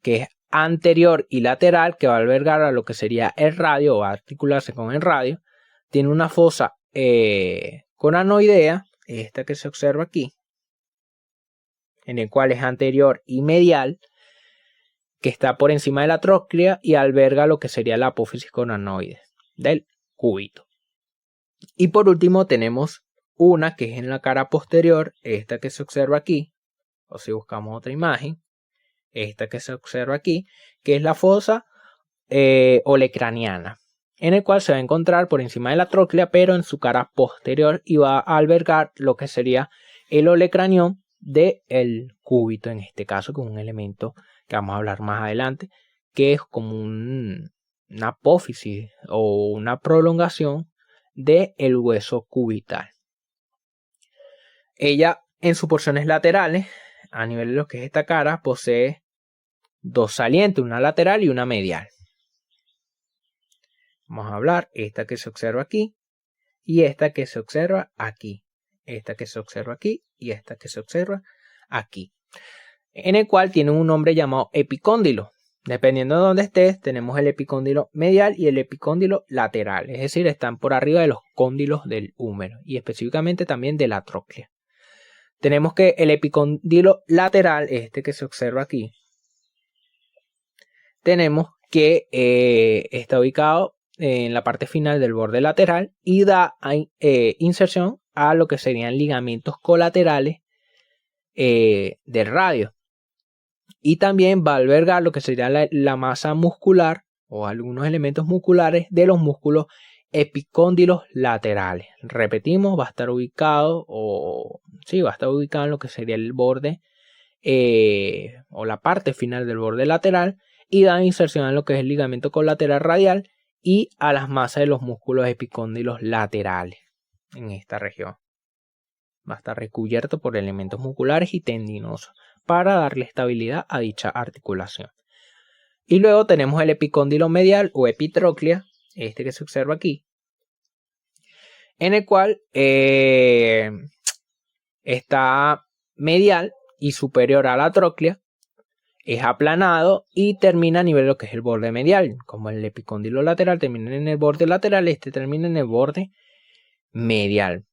que es anterior y lateral, que va a albergar a lo que sería el radio o va a articularse con el radio. Tiene una fosa conanoidea, esta que se observa aquí, en el cual es anterior y medial, que está por encima de la tróclea y alberga lo que sería la apófisis conanoide del cúbito. Y por último tenemos una que es en la cara posterior, esta que se observa aquí, o si buscamos otra imagen, esta que se observa aquí, que es la fosa olecraniana, en el cual se va a encontrar por encima de la tróclea, pero en su cara posterior, y va a albergar lo que sería el olecranión del cúbito, en este caso, con un elemento que vamos a hablar más adelante, que es como una apófisis o una prolongación del hueso cubital. Ella en sus porciones laterales, a nivel de lo que es esta cara, posee dos salientes, una lateral y una medial. Vamos a hablar esta que se observa aquí y esta que se observa aquí, esta que se observa aquí y esta que se observa aquí, en el cual tiene un nombre llamado epicóndilo. Dependiendo de dónde estés, tenemos el epicóndilo medial y el epicóndilo lateral, es decir, están por arriba de los cóndilos del húmero y específicamente también de la tróclea. Tenemos que el epicóndilo lateral, este que se observa aquí, tenemos que está ubicado en la parte final del borde lateral y da inserción a lo que serían ligamentos colaterales del radio. Y también va a albergar lo que sería la masa muscular o algunos elementos musculares de los músculos epicóndilos laterales. Repetimos, va a estar ubicado en lo que sería el borde o la parte final del borde lateral y da inserción a lo que es el ligamento colateral radial y a las masas de los músculos epicóndilos laterales en esta región. Va a estar recubierto por elementos musculares y tendinosos para darle estabilidad a dicha articulación. Y luego tenemos el epicóndilo medial o epitróclea, este que se observa aquí, en el cual está medial y superior a la tróclea, es aplanado y termina a nivel de lo que es el borde medial. Como el epicóndilo lateral termina en el borde lateral, este termina en el borde medial.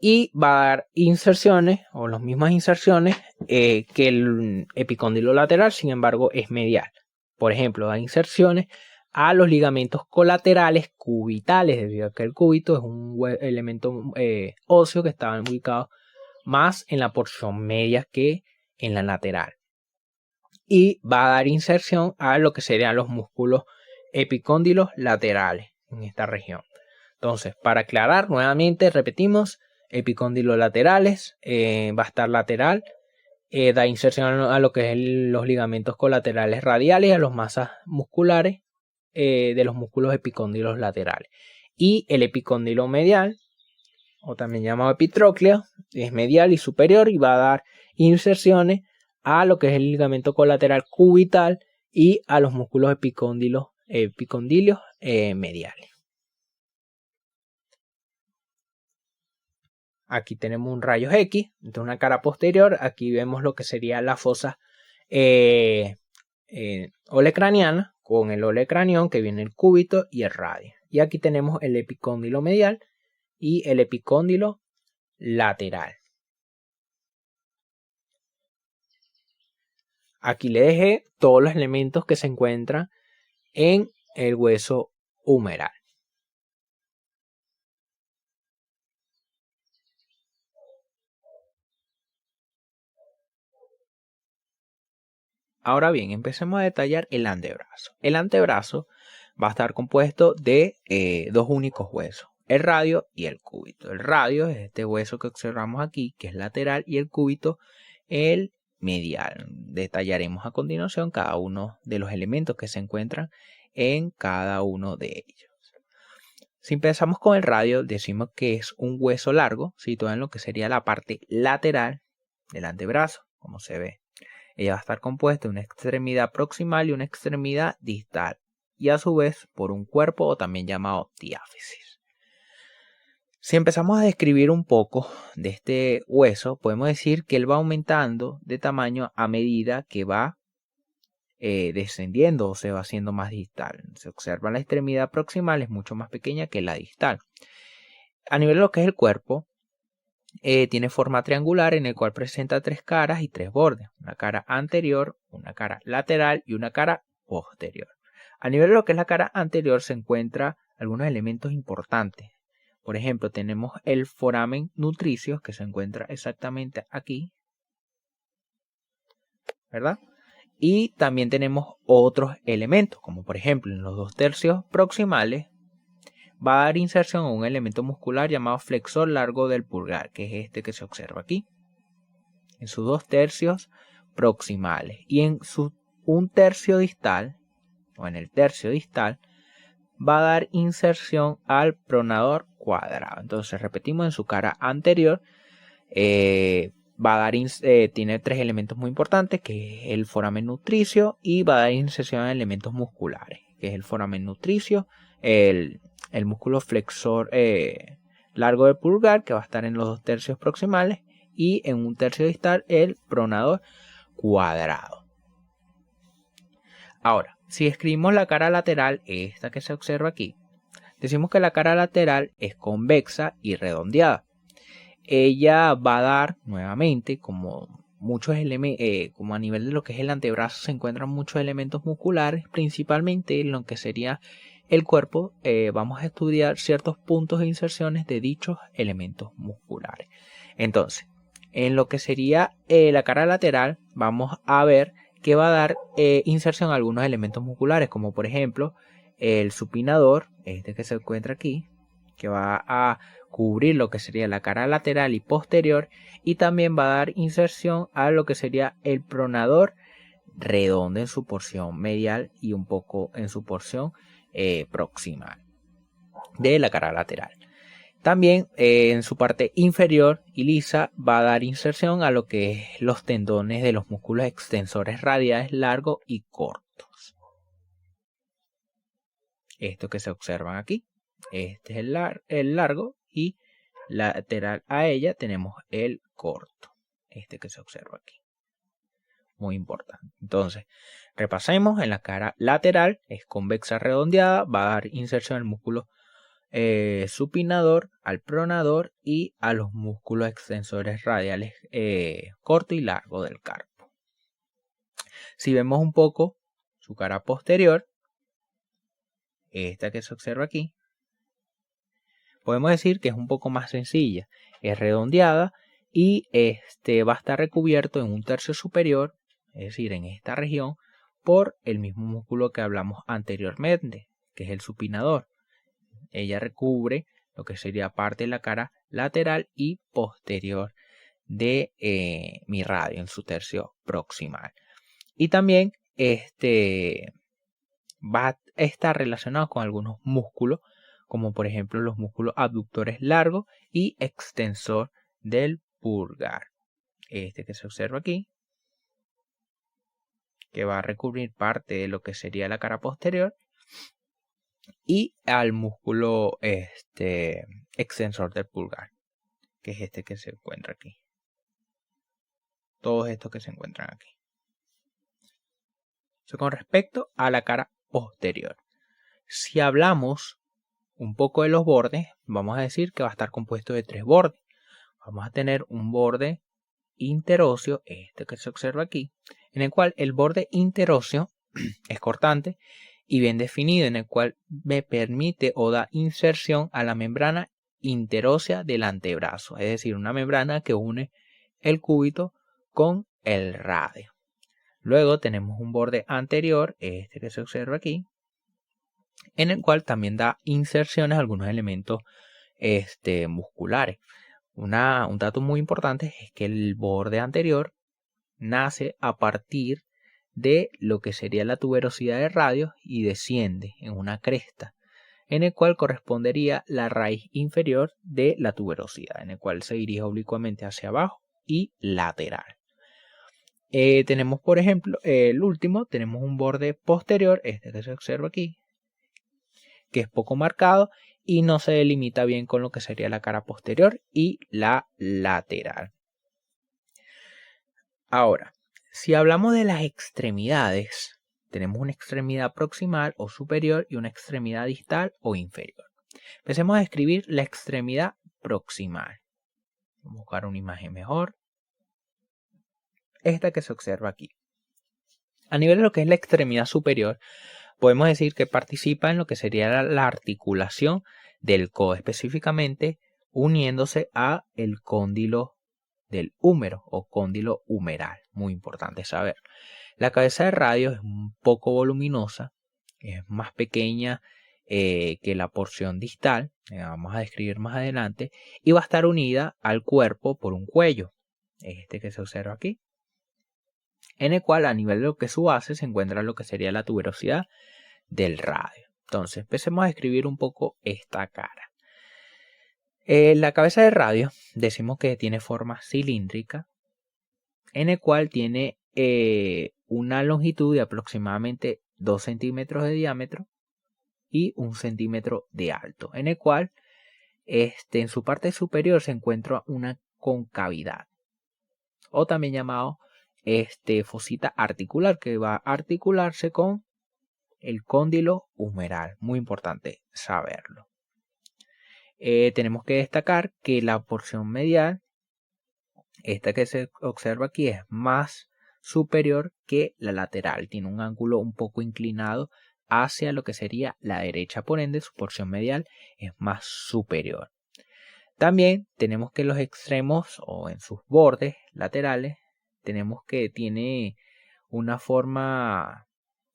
Y va a dar inserciones o las mismas inserciones que el epicóndilo lateral, sin embargo es medial. Por ejemplo, da inserciones a los ligamentos colaterales cubitales, debido a que el cúbito es un elemento óseo que está ubicado más en la porción media que en la lateral. Y va a dar inserción a lo que serían los músculos epicóndilos laterales en esta región. Entonces, para aclarar nuevamente, repetimos, epicóndilos laterales, va a estar lateral, da inserción a lo que es los ligamentos colaterales radiales y a las masas musculares de los músculos epicóndilos laterales. Y el epicóndilo medial, o también llamado epitrócleo, es medial y superior y va a dar inserciones a lo que es el ligamento colateral cubital y a los músculos epicóndilios mediales. Aquí tenemos un rayos X de una cara posterior. Aquí vemos lo que sería la fosa olecraniana con el olecranión, que viene el cúbito y el radio. Y aquí tenemos el epicóndilo medial y el epicóndilo lateral. Aquí le dejé todos los elementos que se encuentran en el hueso humeral. Ahora bien, empecemos a detallar el antebrazo. El antebrazo va a estar compuesto de dos únicos huesos, el radio y el cúbito. El radio es este hueso que observamos aquí, que es lateral, y el cúbito, el medial. Detallaremos a continuación cada uno de los elementos que se encuentran en cada uno de ellos. Si empezamos con el radio, decimos que es un hueso largo situado en lo que sería la parte lateral del antebrazo, como se ve. Ella va a estar compuesta de una extremidad proximal y una extremidad distal, y a su vez por un cuerpo, o también llamado diáfisis. Si empezamos a describir un poco de este hueso, podemos decir que él va aumentando de tamaño a medida que va descendiendo o se va haciendo más distal. Se observa la extremidad proximal es mucho más pequeña que la distal. A nivel de lo que es el cuerpo, tiene forma triangular en el cual presenta tres caras y tres bordes, una cara anterior, una cara lateral y una cara posterior. A nivel de lo que es la cara anterior se encuentran algunos elementos importantes. Por ejemplo, tenemos el foramen nutricio, que se encuentra exactamente aquí, ¿verdad? Y también tenemos otros elementos, como por ejemplo en los 2/3 proximales va a dar inserción a un elemento muscular llamado flexor largo del pulgar, que es este que se observa aquí, en sus 2/3 proximales. Y en su 1/3 distal, o en el tercio distal, va a dar inserción al pronador cuadrado. Entonces repetimos, en su cara anterior va a dar tiene tres elementos muy importantes, que es el foramen nutricio, y va a dar inserción a elementos musculares, que es el foramen nutricio, el músculo flexor largo del pulgar, que va a estar en los 2/3 proximales, y en 1/3 distal el pronador cuadrado. Ahora, si escribimos la cara lateral, esta que se observa aquí, decimos que la cara lateral es convexa y redondeada. Ella va a dar nuevamente, como muchos elementos, como a nivel de lo que es el antebrazo se encuentran muchos elementos musculares, principalmente en lo que sería el cuerpo. Vamos a estudiar ciertos puntos de inserciones de dichos elementos musculares. Entonces, en lo que sería la cara lateral, vamos a ver que va a dar inserción a algunos elementos musculares, como por ejemplo el supinador, este que se encuentra aquí, que va a cubrir lo que sería la cara lateral y posterior, y también va a dar inserción a lo que sería el pronador redondo en su porción medial y un poco en su porción proximal de la cara lateral. También en su parte inferior y lisa va a dar inserción a lo que es los tendones de los músculos extensores radiales largos y cortos. Esto que se observan aquí. Este es el largo, y lateral a ella tenemos el corto. Este que se observa aquí. Muy importante. Entonces, repasemos. En la cara lateral es convexa redondeada. Va a dar inserción al músculo supinador, al pronador y a los músculos extensores radiales corto y largo del carpo. Si vemos un poco su cara posterior, esta que se observa aquí, podemos decir que es un poco más sencilla. Es redondeada y va a estar recubierto en un tercio superior, es decir, en esta región, por el mismo músculo que hablamos anteriormente, que es el supinador. Ella recubre lo que sería parte de la cara lateral y posterior de mi radio en su tercio proximal. Y también va a estar relacionado con algunos músculos, como por ejemplo los músculos abductores largos y extensor del pulgar. Que se observa aquí, que va a recubrir parte de lo que sería la cara posterior, y al músculo extensor del pulgar, que es este que se encuentra aquí. Todos estos que se encuentran aquí. Eso con respecto a la cara posterior. Si hablamos un poco de los bordes, vamos a decir que va a estar compuesto de 3 bordes. Vamos a tener un borde interóseo, este que se observa aquí, en el cual el borde interóseo es cortante y bien definido, en el cual me permite o da inserción a la membrana interósea del antebrazo, es decir, una membrana que une el cúbito con el radio. Luego tenemos un borde anterior, este que se observa aquí, en el cual también da inserciones a algunos elementos musculares. Un dato muy importante es que el borde anterior nace a partir de lo que sería la tuberosidad de radio y desciende en una cresta, en el cual correspondería la raíz inferior de la tuberosidad, en el cual se dirige oblicuamente hacia abajo y lateral. Tenemos, por ejemplo, el último, tenemos un borde posterior, este que se observa aquí, que es poco marcado y no se delimita bien con lo que sería la cara posterior y la lateral. Ahora, si hablamos de las extremidades, tenemos una extremidad proximal o superior y una extremidad distal o inferior. Empecemos a describir la extremidad proximal. Vamos a buscar una imagen mejor. Esta que se observa aquí. A nivel de lo que es la extremidad superior, podemos decir que participa en lo que sería la articulación del codo, específicamente uniéndose a el cóndilo del húmero o cóndilo humeral. Muy importante saber. La cabeza de radio es un poco voluminosa, es más pequeña que la porción distal, vamos a describir más adelante, y va a estar unida al cuerpo por un cuello, este que se observa aquí, en el cual a nivel de lo que es su base se encuentra lo que sería la tuberosidad del radio. Entonces empecemos a describir un poco esta cara. La cabeza de radio decimos que tiene forma cilíndrica, en el cual tiene una longitud de aproximadamente 2 centímetros de diámetro y 1 centímetro de alto, en el cual en su parte superior se encuentra una concavidad, o también llamado fosita articular, que va a articularse con el cóndilo humeral. Muy importante saberlo. Tenemos que destacar que la porción medial, esta que se observa aquí, es más superior que la lateral. Tiene un ángulo un poco inclinado hacia lo que sería la derecha, por ende su porción medial es más superior. También tenemos que los extremos o en sus bordes laterales tenemos que tiene una forma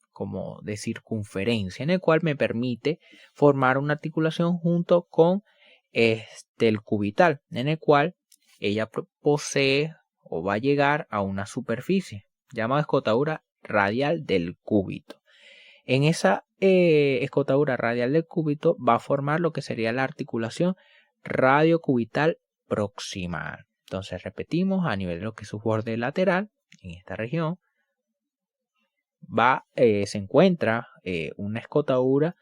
como de circunferencia, en el cual me permite formar una articulación junto con el cubital, en el cual ella posee o va a llegar a una superficie llamada escotadura radial del cúbito. En esa escotadura radial del cúbito va a formar lo que sería la articulación radiocubital proximal. Entonces repetimos, a nivel de lo que es su borde lateral, en esta región, se encuentra una escotadura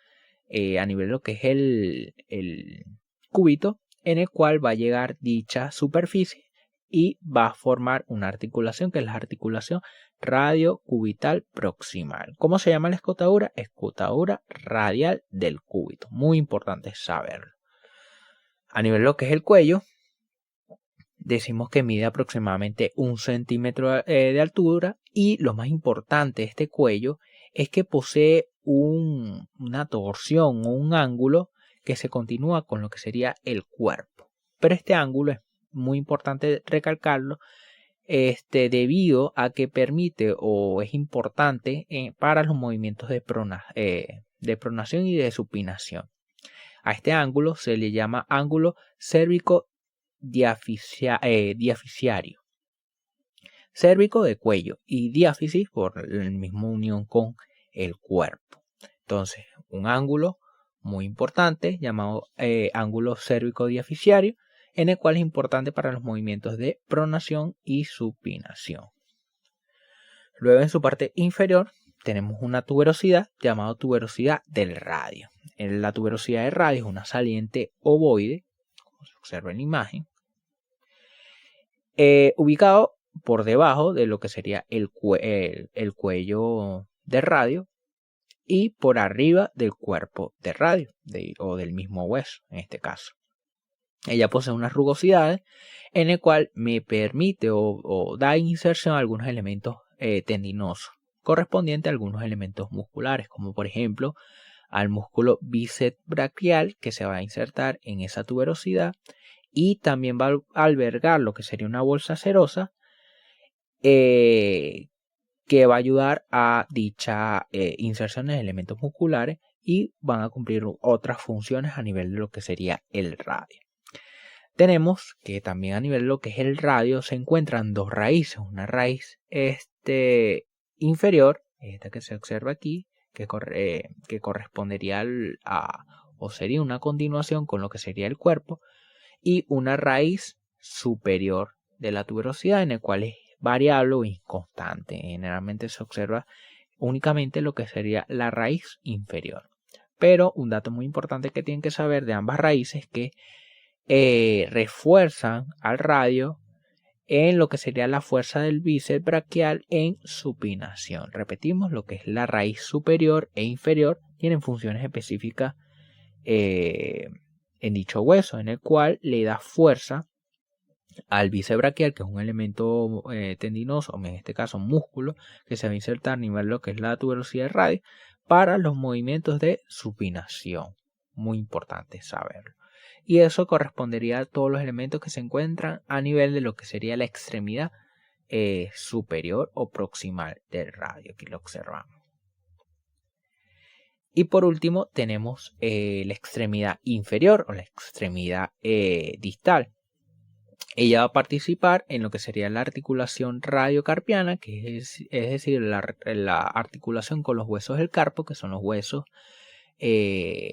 a nivel de lo que es el cúbito, en el cual va a llegar dicha superficie y va a formar una articulación que es la articulación radiocubital proximal. ¿Cómo se llama la escotadura? Escotadura radial del cúbito. Muy importante saberlo. A nivel de lo que es el cuello, decimos que mide aproximadamente 1 centímetro de altura, y lo más importante de este cuello es que posee una torsión o un ángulo que se continúa con lo que sería el cuerpo. Pero este ángulo es muy importante recalcarlo, debido a que permite o es importante para los movimientos de pronación y de supinación. A este ángulo se le llama ángulo cérvico-diaficiario. Cérvico de cuello y diáfisis por la misma unión con el cuerpo. Entonces, un ángulo muy importante llamado ángulo cérvico-diaficiario, en el cual es importante para los movimientos de pronación y supinación. Luego, en su parte inferior, tenemos una tuberosidad llamada tuberosidad del radio. La tuberosidad del radio es una saliente ovoide, como se observa en la imagen, ubicado por debajo de lo que sería el cuello de radio y por arriba del cuerpo de radio o del mismo hueso en este caso. Ella posee unas rugosidades en el cual me permite o da inserción a algunos elementos tendinosos correspondientes a algunos elementos musculares, como por ejemplo al músculo bíceps braquial, que se va a insertar en esa tuberosidad y también va a albergar lo que sería una bolsa serosa que va a ayudar a dicha inserción de elementos musculares y van a cumplir otras funciones a nivel de lo que sería el radio. Tenemos que también a nivel de lo que es el radio se encuentran dos raíces, una raíz inferior, esta que se observa aquí, que correspondería o sería una continuación con lo que sería el cuerpo, y una raíz superior de la tuberosidad, en el cual es variable o inconstante. Generalmente se observa únicamente lo que sería la raíz inferior. Pero un dato muy importante que tienen que saber de ambas raíces es que refuerzan al radio en lo que sería la fuerza del bíceps braquial en supinación. Repetimos, lo que es la raíz superior e inferior tienen funciones específicas en dicho hueso, en el cual le da fuerza al bíceps braquial, que es un elemento tendinoso, o en este caso músculo, que se va a insertar a nivel de lo que es la tuberosidad del radio para los movimientos de supinación. Muy importante saberlo. Y eso correspondería a todos los elementos que se encuentran a nivel de lo que sería la extremidad superior o proximal del radio. Aquí lo observamos. Y por último tenemos la extremidad inferior o la extremidad distal. Ella va a participar en lo que sería la articulación radiocarpiana, que es decir, la articulación con los huesos del carpo, que son los huesos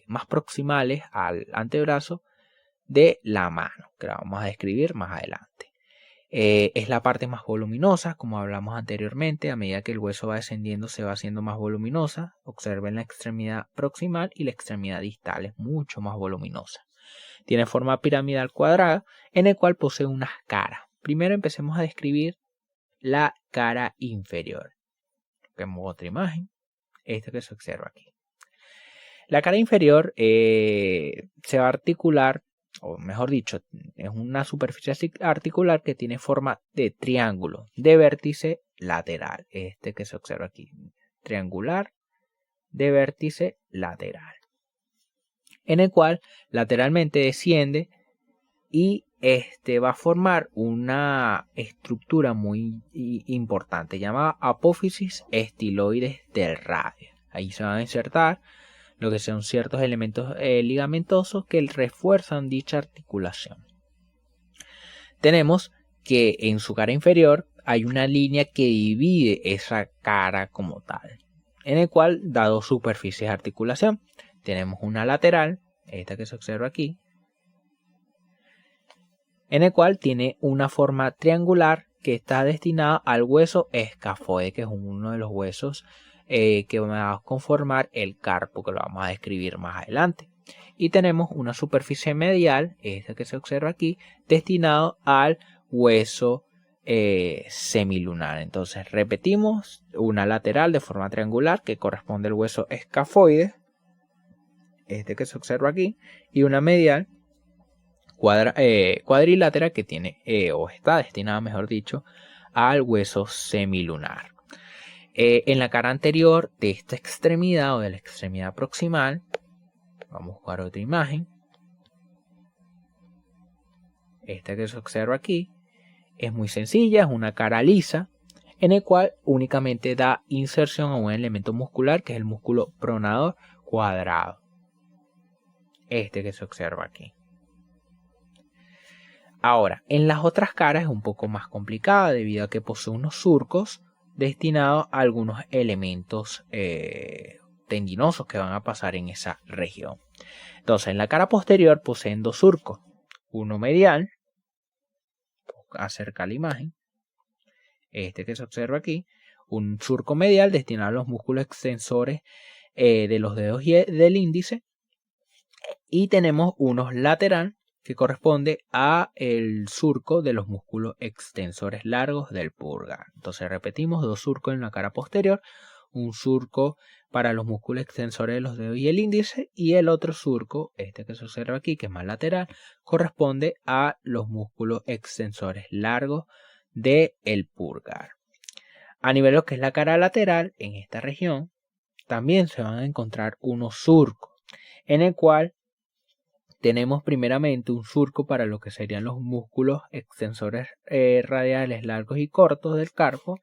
más proximales al antebrazo de la mano, que la vamos a describir más adelante. Es la parte más voluminosa, como hablamos anteriormente. A medida que el hueso va descendiendo se va haciendo más voluminosa. Observen la extremidad proximal y la extremidad distal es mucho más voluminosa. Tiene forma piramidal cuadrada, en el cual posee unas caras. Primero empecemos a describir la cara inferior. Vemos otra imagen, esta que se observa aquí. La cara inferior se va a articular, o mejor dicho, es una superficie articular que tiene forma de triángulo de vértice lateral. Este que se observa aquí, triangular de vértice lateral, en el cual lateralmente desciende y va a formar una estructura muy importante llamada apófisis estiloides del radio. Ahí se van a insertar lo que son ciertos elementos ligamentosos que refuerzan dicha articulación. Tenemos que en su cara inferior hay una línea que divide esa cara como tal, en el cual da dos superficies de articulación. Tenemos una lateral, esta que se observa aquí, en el cual tiene una forma triangular que está destinada al hueso escafoide, que es uno de los huesos que va a conformar el carpo, que lo vamos a describir más adelante. Y tenemos una superficie medial, esta que se observa aquí, destinado al hueso semilunar. Entonces repetimos, una lateral de forma triangular que corresponde al hueso escafoide, este que se observa aquí, y una medial cuadrilátera que tiene o está destinada, mejor dicho, al hueso semilunar. En la cara anterior de esta extremidad o de la extremidad proximal, vamos a buscar otra imagen. Esta que se observa aquí es muy sencilla, es una cara lisa, en el cual únicamente da inserción a un elemento muscular que es el músculo pronador cuadrado. Este que se observa aquí. Ahora, en las otras caras es un poco más complicada debido a que posee unos surcos destinados a algunos elementos tendinosos que van a pasar en esa región. Entonces, en la cara posterior poseen dos surcos, uno medial, acerca la imagen, este que se observa aquí, un surco medial destinado a los músculos extensores de los dedos y del índice, y tenemos unos lateral que corresponde a el surco de los músculos extensores largos del pulgar. Entonces repetimos, dos surcos en la cara posterior, un surco para los músculos extensores de los dedos y el índice, y el otro surco, este que se observa aquí, que es más lateral, corresponde a los músculos extensores largos del pulgar. A nivel de lo que es la cara lateral, en esta región, también se van a encontrar unos surcos, en el cual tenemos primeramente un surco para lo que serían los músculos extensores radiales largos y cortos del carpo.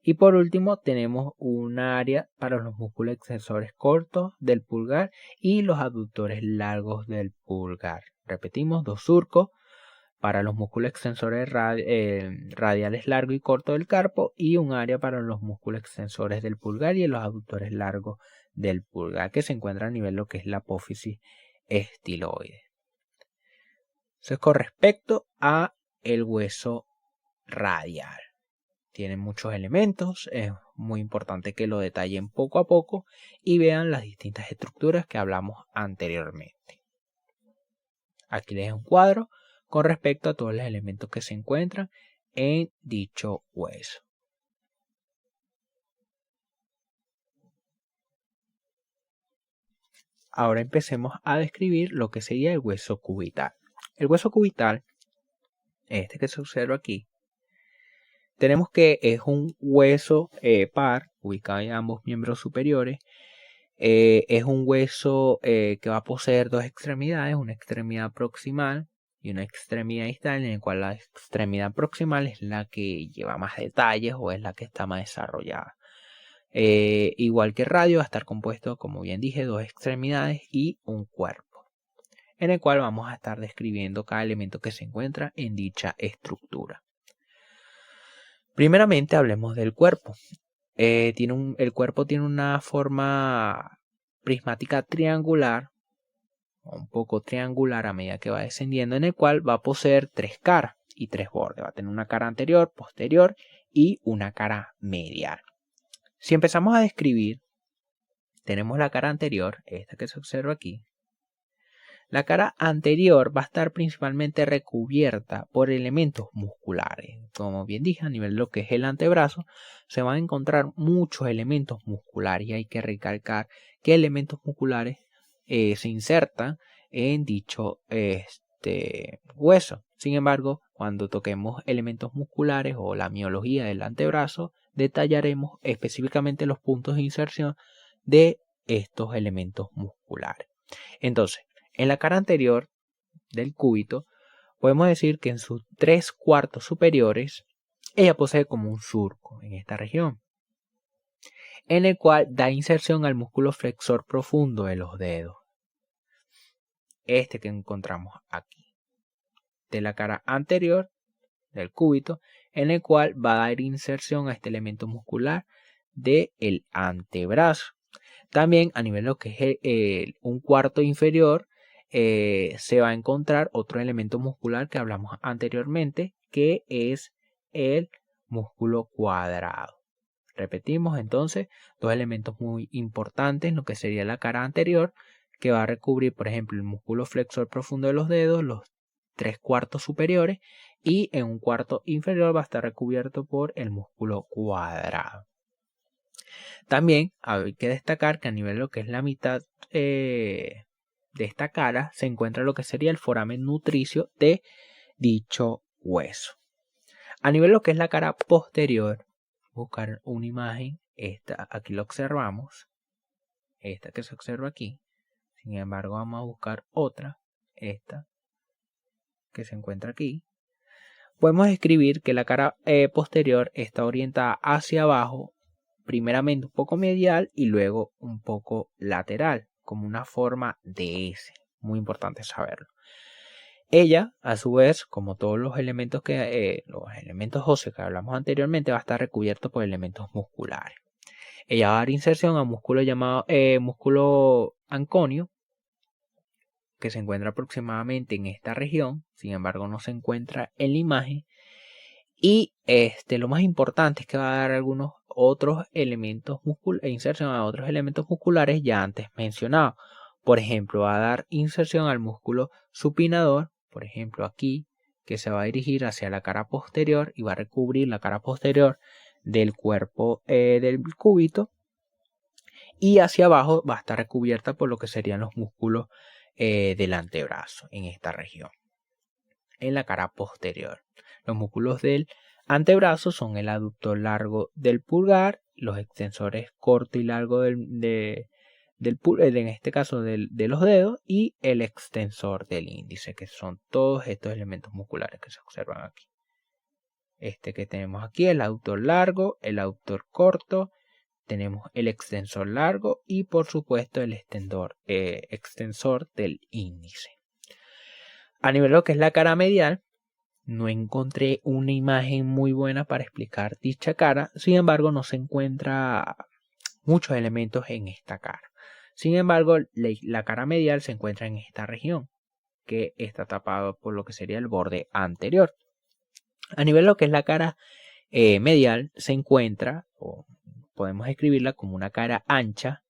Y por último tenemos un área para los músculos extensores cortos del pulgar y los abductores largos del pulgar. Repetimos, dos surcos para los músculos extensores radiales largos y cortos del carpo y un área para los músculos extensores del pulgar y los abductores largos del pulgar, que se encuentra a nivel de lo que es la apófisis estiloide. Eso es con respecto a el hueso radial. Tiene muchos elementos, es muy importante que lo detallen poco a poco y vean las distintas estructuras que hablamos anteriormente. Aquí les dejo un cuadro con respecto a todos los elementos que se encuentran en dicho hueso. Ahora empecemos a describir lo que sería el hueso cubital. El hueso cubital, este que se observa aquí, tenemos que es un hueso par, ubicado en ambos miembros superiores. Es un hueso que va a poseer dos extremidades, una extremidad proximal y una extremidad distal, en la cual la extremidad proximal es la que lleva más detalles o es la que está más desarrollada. Igual que el radio, va a estar compuesto, como bien dije, dos extremidades y un cuerpo, en el cual vamos a estar describiendo cada elemento que se encuentra en dicha estructura. Primeramente hablemos del cuerpo. El cuerpo tiene una forma prismática triangular, un poco triangular a medida que va descendiendo, en el cual va a poseer tres caras y tres bordes. Va a tener una cara anterior, posterior y una cara medial. Si empezamos a describir, tenemos la cara anterior, esta que se observa aquí. La cara anterior va a estar principalmente recubierta por elementos musculares. Como bien dije, a nivel de lo que es el antebrazo, se van a encontrar muchos elementos musculares y hay que recalcar qué elementos musculares se insertan en dicho hueso. Sin embargo, cuando toquemos elementos musculares o la miología del antebrazo, detallaremos específicamente los puntos de inserción de estos elementos musculares. Entonces, en la cara anterior del cúbito, podemos decir que en sus 3/4 superiores, ella posee como un surco en esta región, en el cual da inserción al músculo flexor profundo de los dedos. Este que encontramos aquí. De la cara anterior del cúbito, en el cual va a dar inserción a este elemento muscular del antebrazo. También a nivel de lo que es un cuarto inferior, se va a encontrar otro elemento muscular que hablamos anteriormente, que es el músculo cuadrado. Repetimos entonces dos elementos muy importantes en lo que sería la cara anterior, que va a recubrir, por ejemplo, el músculo flexor profundo de los dedos, los 3/4 superiores, y en un cuarto inferior va a estar recubierto por el músculo cuadrado. También hay que destacar que a nivel de lo que es la mitad de esta cara se encuentra lo que sería el foramen nutricio de dicho hueso. A nivel de lo que es la cara posterior, buscar una imagen esta aquí lo observamos, esta que se observa aquí. Sin embargo, vamos a buscar otra, esta que se encuentra aquí. Podemos escribir que la cara posterior está orientada hacia abajo, primeramente un poco medial y luego un poco lateral, como una forma de S. Muy importante saberlo. Ella, a su vez, como todos los elementos óseos que hablamos anteriormente, va a estar recubierto por elementos musculares. Ella va a dar inserción a un músculo llamado músculo anconio, que se encuentra aproximadamente en esta región, sin embargo no se encuentra en la imagen. Y lo más importante es que va a dar algunos otros elementos inserción a otros elementos musculares ya antes mencionados. Por ejemplo, va a dar inserción al músculo supinador, por ejemplo aquí, que se va a dirigir hacia la cara posterior y va a recubrir la cara posterior del cuerpo del cúbito. Y hacia abajo va a estar recubierta por lo que serían los músculos del antebrazo en esta región, en la cara posterior. Los músculos del antebrazo son el aductor largo del pulgar, los extensores corto y largo en este caso de los dedos, y el extensor del índice, que son todos estos elementos musculares que se observan aquí. Este que tenemos aquí, el aductor largo, el aductor corto, tenemos el extensor largo y por supuesto el extensor del índice. A nivel de lo que es la cara medial, no encontré una imagen muy buena para explicar dicha cara. Sin embargo, no se encuentra muchos elementos en esta cara. Sin embargo, la cara medial se encuentra en esta región, que está tapado por lo que sería el borde anterior. A nivel de lo que es la cara medial, se encuentra, o podemos escribirla como una cara ancha,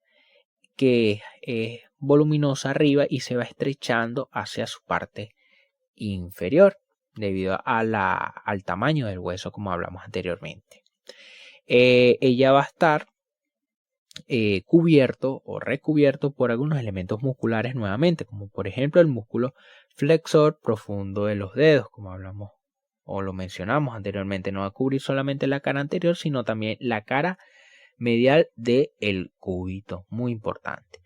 que es voluminosa arriba y se va estrechando hacia su parte inferior, debido al tamaño del hueso, como hablamos anteriormente. Ella va a estar cubierto o recubierto por algunos elementos musculares nuevamente, como por ejemplo el músculo flexor profundo de los dedos, como hablamos o lo mencionamos anteriormente. No va a cubrir solamente la cara anterior, sino también la cara medial del cúbito, muy importante.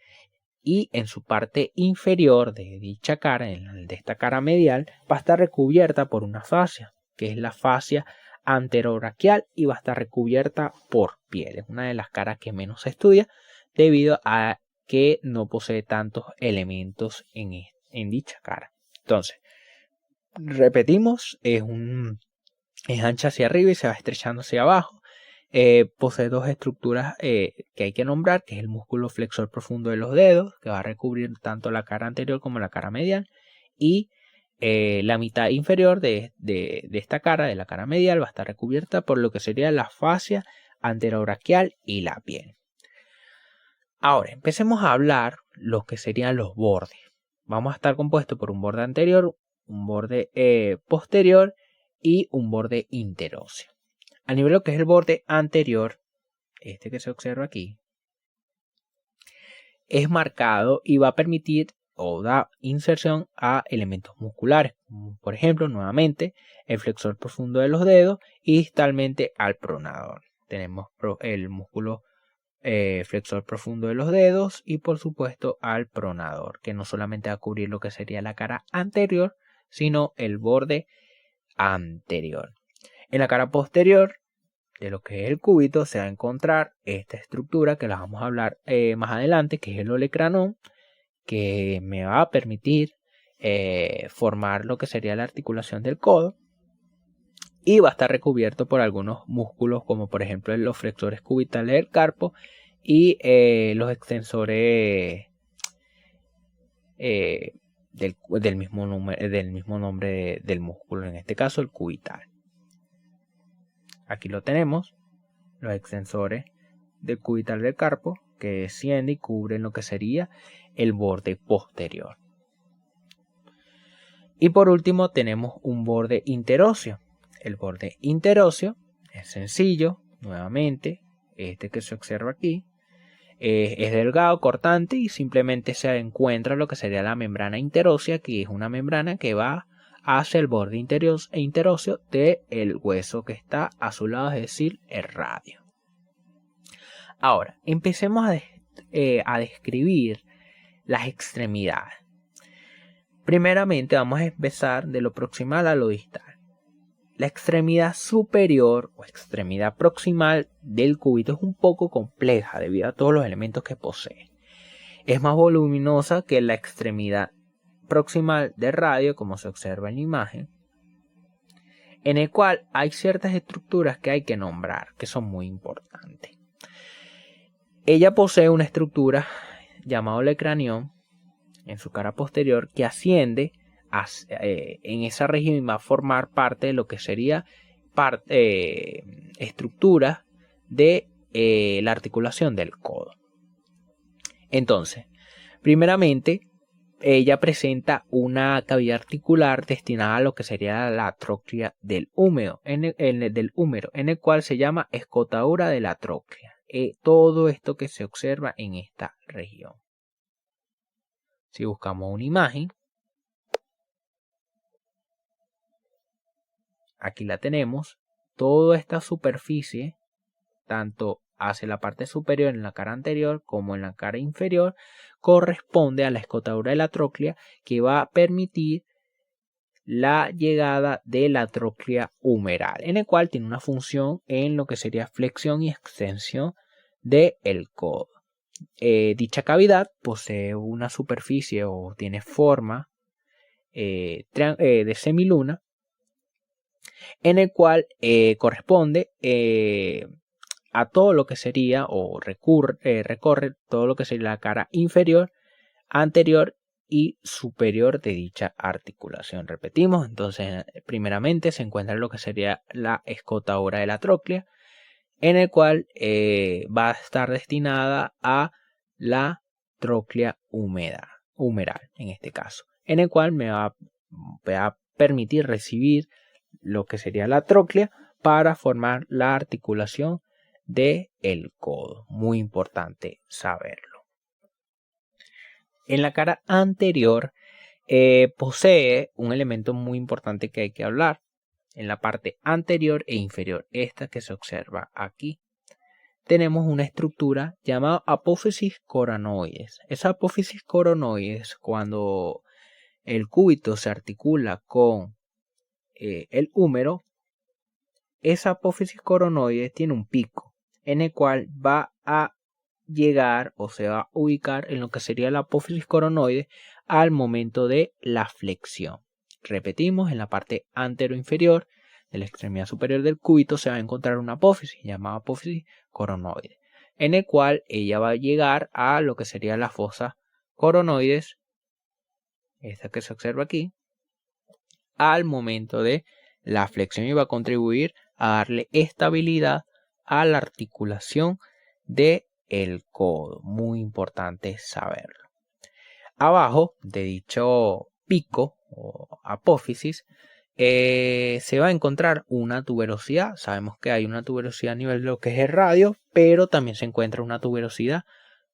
Y en su parte inferior de dicha cara, de esta cara medial, va a estar recubierta por una fascia, que es la fascia anterobraquial, y va a estar recubierta por piel. Es una de las caras que menos se estudia debido a que no posee tantos elementos en dicha cara. Entonces, repetimos, es ancha hacia arriba y se va estrechando hacia abajo. Posee dos estructuras que hay que nombrar, que es el músculo flexor profundo de los dedos, que va a recubrir tanto la cara anterior como la cara medial, y la mitad inferior de esta cara, de la cara medial, va a estar recubierta por lo que sería la fascia anterobraquial y la piel. Ahora, empecemos a hablar lo que serían los bordes. Vamos a estar compuestos por un borde anterior, un borde posterior y un borde interóseo. A nivel de lo que es el borde anterior, este que se observa aquí, es marcado y va a permitir o da inserción a elementos musculares, como por ejemplo, nuevamente, el flexor profundo de los dedos y distalmente al pronador. Tenemos el músculo flexor profundo de los dedos y por supuesto al pronador, que no solamente va a cubrir lo que sería la cara anterior, sino el borde anterior. En la cara posterior de lo que es el cúbito se va a encontrar esta estructura que la vamos a hablar más adelante, que es el olecranon, que me va a permitir formar lo que sería la articulación del codo, y va a estar recubierto por algunos músculos como por ejemplo los flexores cubitales del carpo y los extensores del mismo nombre del músculo, en este caso el cubital. Aquí lo tenemos, los extensores del cubital del carpo que desciende y cubren lo que sería el borde posterior. Y por último tenemos un borde interóseo. El borde interóseo es sencillo, nuevamente, este que se observa aquí, es delgado, cortante y simplemente se encuentra lo que sería la membrana interósea, que es una membrana que va hacia el borde interóseo del hueso que está a su lado, es decir, el radio. Ahora, empecemos a describir las extremidades. Primeramente vamos a empezar de lo proximal a lo distal. La extremidad superior o extremidad proximal del cúbito es un poco compleja debido a todos los elementos que posee. Es más voluminosa que la extremidad proximal del radio, como se observa en la imagen, en el cual hay ciertas estructuras que hay que nombrar, que son muy importantes. Ella posee una estructura llamada olecranión en su cara posterior que asciende en esa región y va a formar parte de lo que sería estructura de la articulación del codo. Entonces, primeramente, ella presenta una cavidad articular destinada a lo que sería la tróclea del húmero, en el cual se llama escotadura de la tróclea. Todo esto que se observa en esta región. Si buscamos una imagen, aquí la tenemos. Toda esta superficie, tanto hacia la parte superior en la cara anterior como en la cara inferior, corresponde a la escotadura de la tróclea, que va a permitir la llegada de la tróclea humeral, en el cual tiene una función en lo que sería flexión y extensión del codo. Dicha cavidad posee una superficie o tiene forma de semiluna, en el cual corresponde a todo lo que sería o recorre todo lo que sería la cara inferior, anterior y superior de dicha articulación. Repetimos, entonces primeramente se encuentra lo que sería la escotadura de la tróclea, en el cual va a estar destinada a la tróclea humeral, en este caso, en el cual me va a permitir recibir lo que sería la tróclea para formar la articulación del codo. Muy importante saberlo. En la cara anterior posee un elemento muy importante que hay que hablar. En la parte anterior e inferior, esta que se observa aquí, tenemos una estructura llamada apófisis coronoides. Esa apófisis coronoides, cuando el cúbito se articula con el húmero, esa apófisis coronoides tiene un pico en el cual va a llegar o se va a ubicar en lo que sería la apófisis coronoide al momento de la flexión. Repetimos, en la parte anteroinferior de la extremidad superior del cúbito se va a encontrar una apófisis llamada apófisis coronoide, en el cual ella va a llegar a lo que sería la fosa coronoides, esta que se observa aquí, al momento de la flexión, y va a contribuir a darle estabilidad a la articulación del codo. Muy importante saberlo. Abajo de dicho pico o apófisis se va a encontrar una tuberosidad. Sabemos que hay una tuberosidad a nivel de lo que es el radio, pero también se encuentra una tuberosidad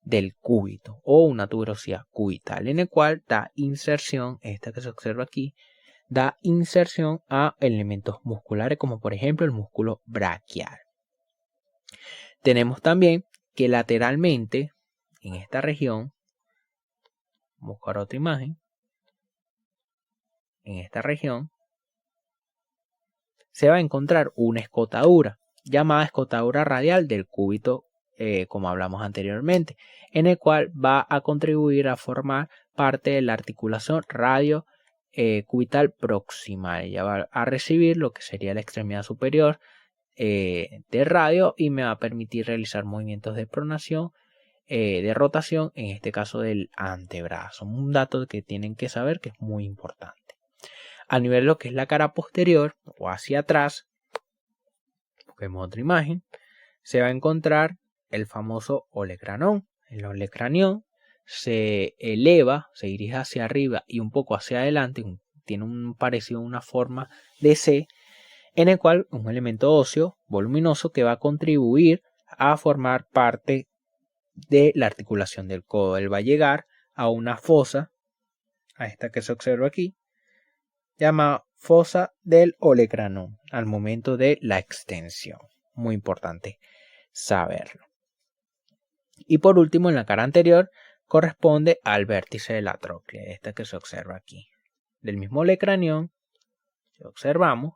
del cúbito o una tuberosidad cubital, en el cual da inserción, esta que se observa aquí, da inserción a elementos musculares como por ejemplo el músculo braquial. Tenemos también que lateralmente en esta región, buscar otra imagen, en esta región se va a encontrar una escotadura llamada escotadura radial del cúbito, como hablamos anteriormente, en el cual va a contribuir a formar parte de la articulación radio cubital proximal. Ella va a recibir lo que sería la extremidad superior de radio y me va a permitir realizar movimientos de pronación, de rotación, en este caso del antebrazo. Un dato que tienen que saber que es muy importante. A nivel de lo que es la cara posterior o hacia atrás, vemos otra imagen, se va a encontrar el famoso olecranón. El olecranión se eleva, se dirige hacia arriba y un poco hacia adelante, tiene un parecido, una forma de C, en el cual un elemento óseo voluminoso que va a contribuir a formar parte de la articulación del codo. Él va a llegar a una fosa, a esta que se observa aquí, llamada fosa del olecranón, al momento de la extensión. Muy importante saberlo. Y por último, en la cara anterior, corresponde al vértice de la tróclea, esta que se observa aquí. Del mismo olecranión, observamos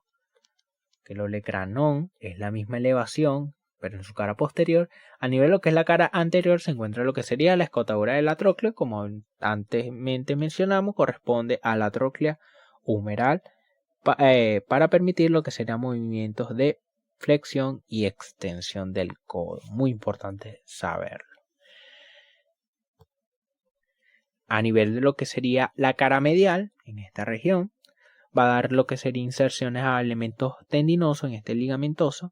que el olecranón es la misma elevación, pero en su cara posterior. A nivel de lo que es la cara anterior se encuentra lo que sería la escotadura de la tróclea, como anteriormente mencionamos, corresponde a la tróclea humeral para permitir lo que serían movimientos de flexión y extensión del codo. Muy importante saberlo. A nivel de lo que sería la cara medial, en esta región, va a dar lo que sería inserciones a elementos tendinosos en este ligamentoso,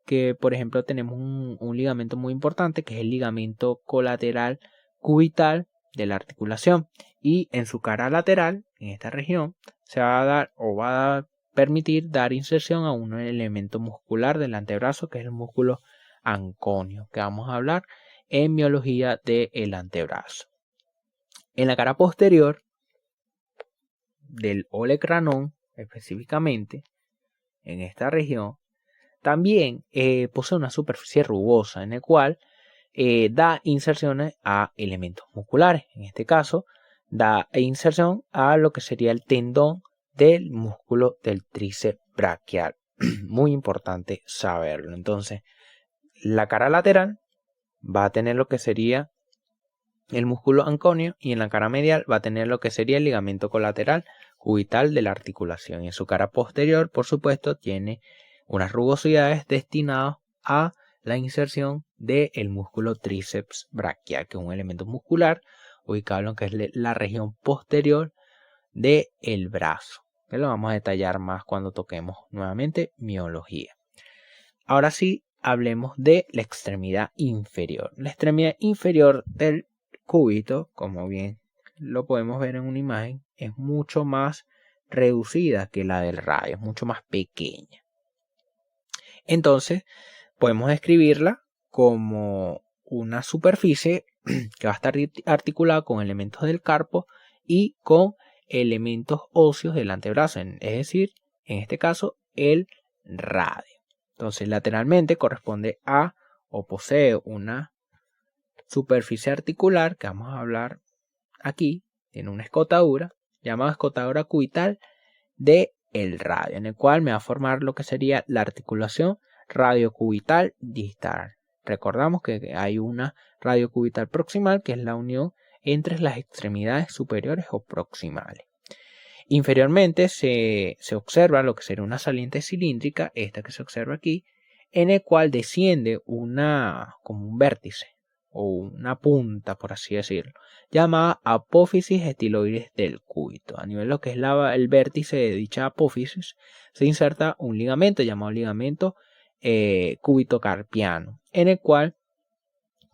que por ejemplo tenemos un ligamento muy importante que es el ligamento colateral cubital de la articulación, y en su cara lateral, en esta región, se va a dar o va a permitir dar inserción a un elemento muscular del antebrazo, que es el músculo anconio, que vamos a hablar en miología del antebrazo. En la cara posterior del olecranón, específicamente en esta región, también posee una superficie rugosa en la cual da inserciones a elementos musculares. En este caso, da inserción a lo que sería el tendón del músculo del tríceps braquial. Muy importante saberlo. Entonces, la cara lateral va a tener lo que sería el músculo anconio, y en la cara medial va a tener lo que sería el ligamento colateral cubital de la articulación. Y en su cara posterior, por supuesto, tiene unas rugosidades destinadas a la inserción del músculo tríceps braquial, que es un elemento muscular ubicado en lo que es la región posterior del brazo, que lo vamos a detallar más cuando toquemos nuevamente miología. Ahora sí, hablemos de la extremidad inferior. La extremidad inferior del cúbito, como bien lo podemos ver en una imagen, es mucho más reducida que la del radio, es mucho más pequeña. Entonces, podemos describirla como una superficie que va a estar articulada con elementos del carpo y con elementos óseos del antebrazo, es decir, en este caso, el radio. Entonces, lateralmente corresponde a o posee una superficie articular, que vamos a hablar aquí, tiene una escotadura, llamada escotadura cubital de el radio, en el cual me va a formar lo que sería la articulación radiocubital distal. Recordamos que hay una radiocubital proximal, que es la unión entre las extremidades superiores o proximales. Inferiormente se observa lo que sería una saliente cilíndrica, esta que se observa aquí, en el cual desciende como un vértice o una punta, por así decirlo, llamada apófisis estiloides del cúbito. A nivel de lo que es el vértice de dicha apófisis, se inserta un ligamento llamado ligamento cúbito-carpiano, en el cual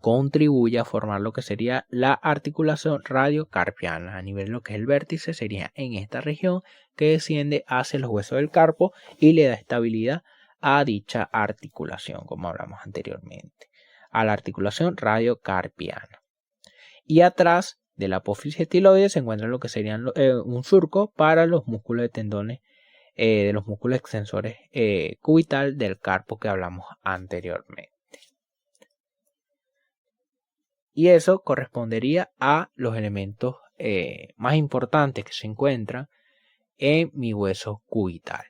contribuye a formar lo que sería la articulación radiocarpiana. A nivel de lo que es el vértice, sería en esta región que desciende hacia los huesos del carpo y le da estabilidad a dicha articulación, como hablamos anteriormente, a la articulación radiocarpiana. Y atrás de la apófisis estiloide se encuentra lo que sería un surco para los músculos de tendones de los músculos extensores cubital del carpo que hablamos anteriormente. Y eso correspondería a los elementos más importantes que se encuentran en mi hueso cubital.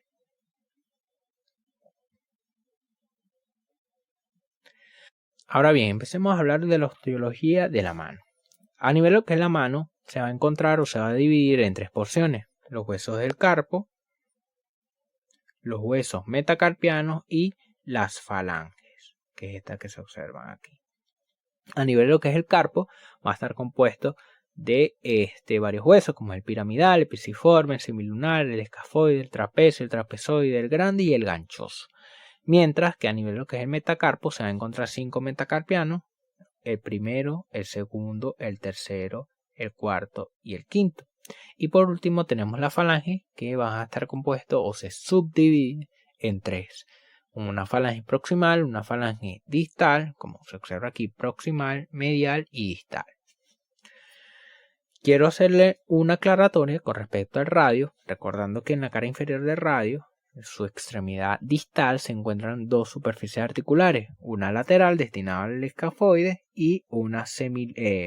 Ahora bien, empecemos a hablar de la osteología de la mano. A nivel de lo que es la mano, se va a encontrar o se va a dividir en tres porciones: los huesos del carpo, los huesos metacarpianos y las falanges, que es esta que se observan aquí. A nivel de lo que es el carpo, va a estar compuesto de varios huesos, como el piramidal, el pisiforme, el semilunar, el escafoide, el trapezoide, el grande y el ganchoso. Mientras que a nivel de lo que es el metacarpo, se va a encontrar 5 metacarpianos: el primero, el segundo, el tercero, el cuarto y el quinto. Y por último tenemos la falange, que va a estar compuesto o se subdivide en tres: una falange proximal, una falange distal, como se observa aquí, proximal, medial y distal. Quiero hacerle una aclaratoria con respecto al radio, recordando que en la cara inferior del radio, en su extremidad distal, se encuentran dos superficies articulares, una lateral destinada al escafoide y una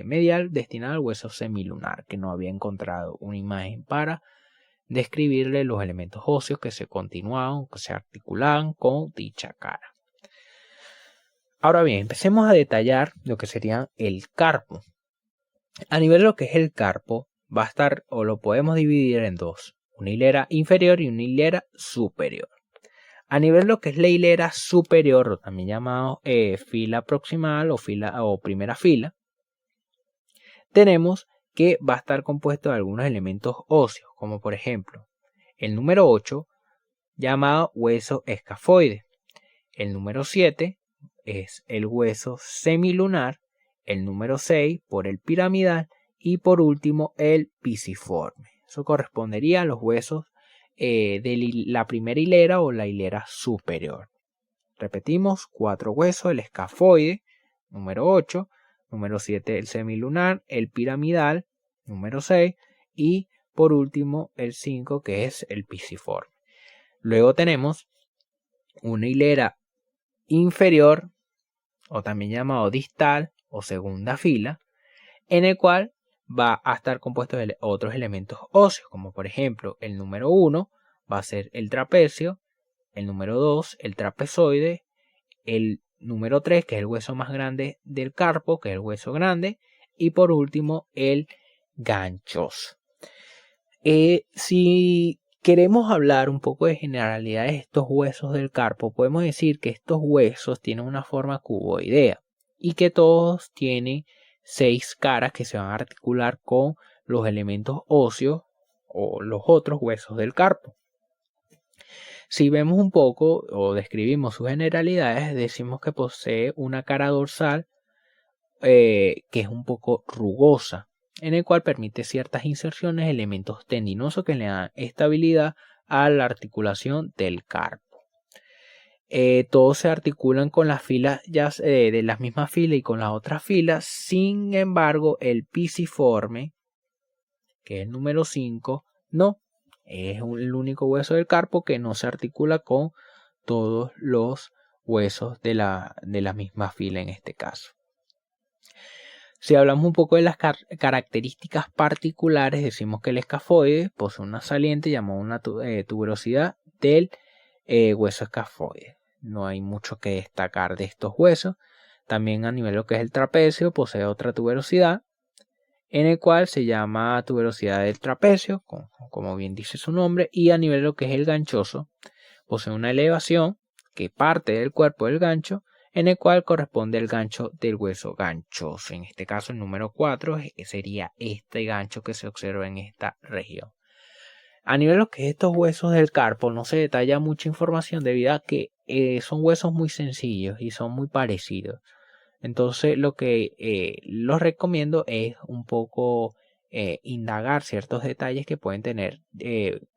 medial destinada al hueso semilunar, que no había encontrado una imagen para describirle los elementos óseos que se continuaban, que se articulaban con dicha cara. Ahora bien, empecemos a detallar lo que sería el carpo. A nivel de lo que es el carpo, va a estar, o lo podemos dividir en dos, una hilera inferior y una hilera superior. A nivel de lo que es la hilera superior, o también llamado fila proximal o primera fila, tenemos que va a estar compuesto de algunos elementos óseos, como por ejemplo el número 8, llamado hueso escafoide. El número 7 es el hueso semilunar, el número 6 por el piramidal y por último el pisiforme. Eso correspondería a los huesos de la primera hilera o la hilera superior. Repetimos, 4 huesos, el escafoide, número 8, número 7 el semilunar, el piramidal, número 6 y por último el 5 que es el pisiforme. Luego tenemos una hilera inferior o también llamado distal o segunda fila, en el cual va a estar compuesto de otros elementos óseos, como por ejemplo el número 1 va a ser el trapecio, el número 2 el trapezoide, el número 3 que es el hueso más grande del carpo, que es el hueso grande, y por último el ganchoso. Si queremos hablar un poco de generalidades de estos huesos del carpo, podemos decir que estos huesos tienen una forma cuboidea y que todos tienen 6 caras que se van a articular con los elementos óseos o los otros huesos del carpo. Si vemos un poco o describimos sus generalidades, decimos que posee una cara dorsal que es un poco rugosa, en el cual permite ciertas inserciones de elementos tendinosos que le dan estabilidad a la articulación del carpo. Todos se articulan con las filas de las mismas filas y con las otras filas. Sin embargo, el pisiforme, que es el número 5, no. Es el único hueso del carpo que no se articula con todos los huesos de la misma fila en este caso. Si hablamos un poco de las características particulares, decimos que el escafoide posee una saliente llamada una tuberosidad del hueso escafoide. No hay mucho que destacar de estos huesos. También a nivel de lo que es el trapecio posee otra tuberosidad, en el cual se llama tuberosidad del trapecio, como bien dice su nombre, y a nivel de lo que es el ganchoso posee una elevación que parte del cuerpo del gancho, en el cual corresponde el gancho del hueso ganchoso. En este caso el número 4 sería este gancho que se observa en esta región. A nivel de lo que es estos huesos del carpo no se detalla mucha información debido a que son huesos muy sencillos y son muy parecidos. Entonces lo que los recomiendo es un poco indagar ciertos detalles que pueden tener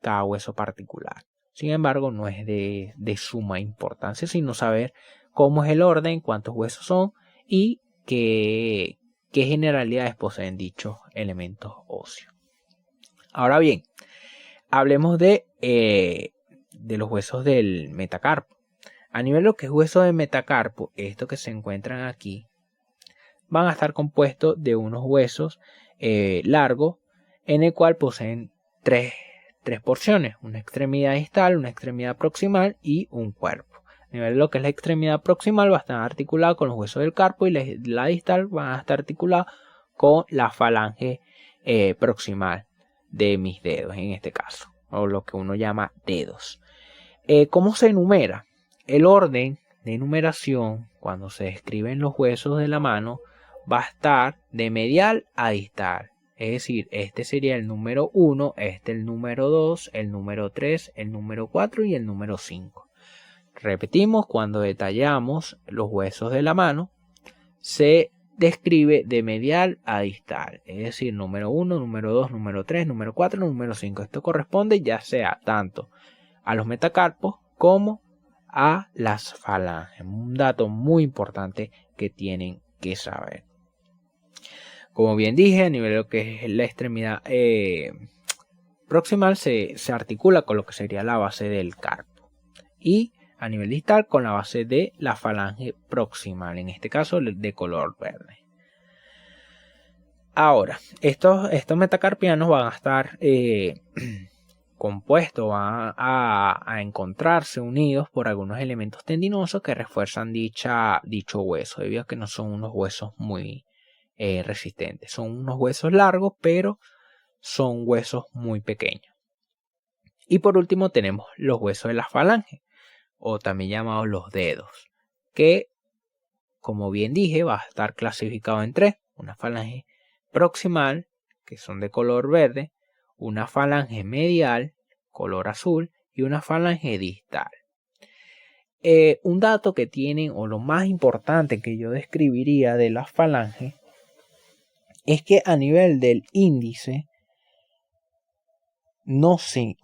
cada hueso particular. Sin embargo, no es de suma importancia, sino saber cómo es el orden, cuántos huesos son y qué generalidades poseen dichos elementos óseos. Ahora bien, hablemos de los huesos del metacarpo. A nivel de lo que es hueso de metacarpo, estos que se encuentran aquí van a estar compuestos de unos huesos largos, en el cual poseen tres porciones, una extremidad distal, una extremidad proximal y un cuerpo. A nivel de lo que es la extremidad proximal va a estar articulada con los huesos del carpo y la distal va a estar articulada con la falange proximal de mis dedos en este caso, o lo que uno llama dedos. ¿Cómo se enumera? El orden de numeración cuando se describen los huesos de la mano va a estar de medial a distal. Es decir, este sería el número 1, este el número 2, el número 3, el número 4 y el número 5. Repetimos, cuando detallamos los huesos de la mano, se describe de medial a distal. Es decir, número 1, número 2, número 3, número 4, número 5. Esto corresponde ya sea tanto a los metacarpos como a las falanges. Un dato muy importante que tienen que saber. Como bien dije, a nivel de lo que es la extremidad proximal se articula con lo que sería la base del carpo. Y a nivel distal con la base de la falange proximal, en este caso de color verde. Ahora, estos metacarpianos van a estar compuestos, van a encontrarse unidos por algunos elementos tendinosos que refuerzan dicho hueso, debido a que no son unos huesos muy resistentes. Son unos huesos largos, pero son huesos muy pequeños. Y por último tenemos los huesos de la falange, o también llamados los dedos, que, como bien dije, va a estar clasificado en tres: una falange proximal, que son de color verde, una falange medial, color azul, y una falange distal. Un dato que tienen, o lo más importante que yo describiría de la falange, es que a nivel del índice no se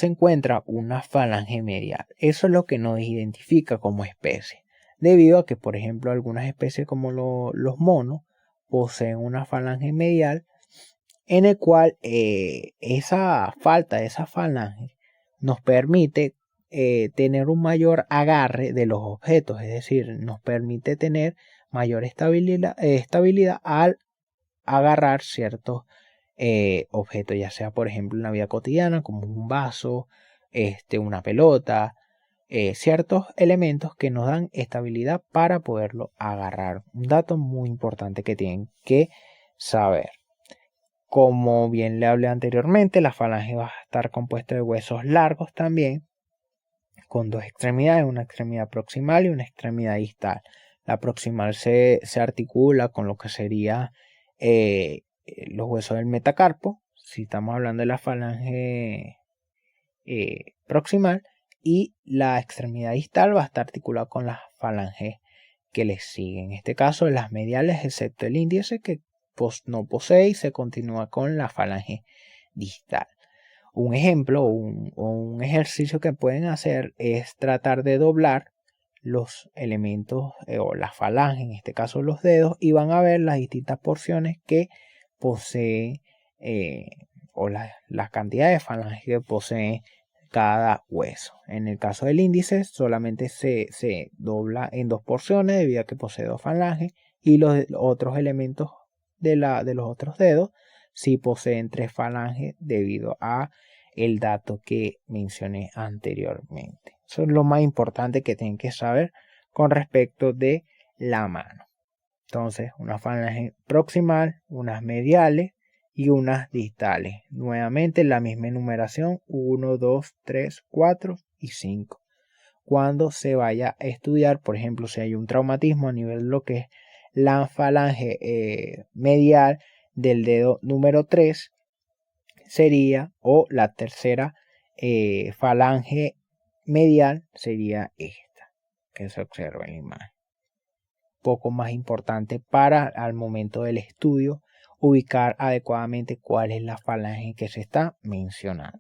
encuentra una falange medial. Eso es lo que nos identifica como especie, debido a que, por ejemplo, algunas especies como los monos poseen una falange medial, en el cual esa falta de esa falange nos permite tener un mayor agarre de los objetos, es decir, nos permite tener mayor estabilidad al agarrar ciertos objetos, ya sea por ejemplo en la vida cotidiana, como un vaso, una pelota, ciertos elementos que nos dan estabilidad para poderlo agarrar. Un dato muy importante que tienen que saber. Como bien le hablé anteriormente, la falange va a estar compuesta de huesos largos también, con dos extremidades, una extremidad proximal y una extremidad distal. La proximal se articula con lo que sería los huesos del metacarpo, si estamos hablando de la falange proximal, y la extremidad distal va a estar articulada con las falanges que le siguen. En este caso, las mediales, excepto el índice, que no posee, y se continúa con la falange distal. Un ejemplo o un ejercicio que pueden hacer es tratar de doblar los elementos o la falange, en este caso los dedos, y van a ver las distintas porciones que posee o la cantidad de falanges que posee cada hueso. En el caso del índice solamente se dobla en dos porciones debido a que posee dos falanges, y los otros elementos de los otros dedos sí poseen tres falanges debido a el dato que mencioné anteriormente. Eso es lo más importante que tienen que saber con respecto de la mano. Entonces, una falange proximal, unas mediales y unas distales. Nuevamente la misma enumeración: 1, 2, 3, 4 y 5. Cuando se vaya a estudiar, por ejemplo, si hay un traumatismo a nivel de lo que es la falange medial del dedo número 3, sería, o la tercera falange medial sería esta que se observa en la imagen. Poco más importante para al momento del estudio ubicar adecuadamente cuál es la falange que se está mencionando.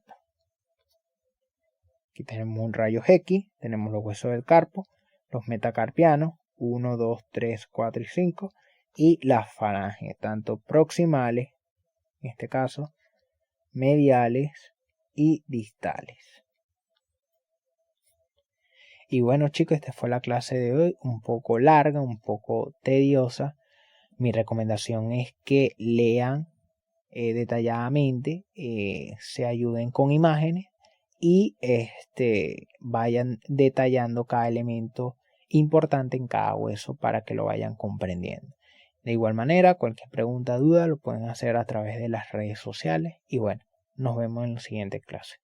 Aquí tenemos un rayo X, tenemos los huesos del carpo, los metacarpianos 1, 2, 3, 4 y 5, y las falanges tanto proximales, en este caso, mediales y distales. Y bueno, chicos, esta fue la clase de hoy, un poco larga, un poco tediosa. Mi recomendación es que lean detalladamente, se ayuden con imágenes y vayan detallando cada elemento importante en cada hueso para que lo vayan comprendiendo. De igual manera, cualquier pregunta, duda, lo pueden hacer a través de las redes sociales. Y bueno, nos vemos en la siguiente clase.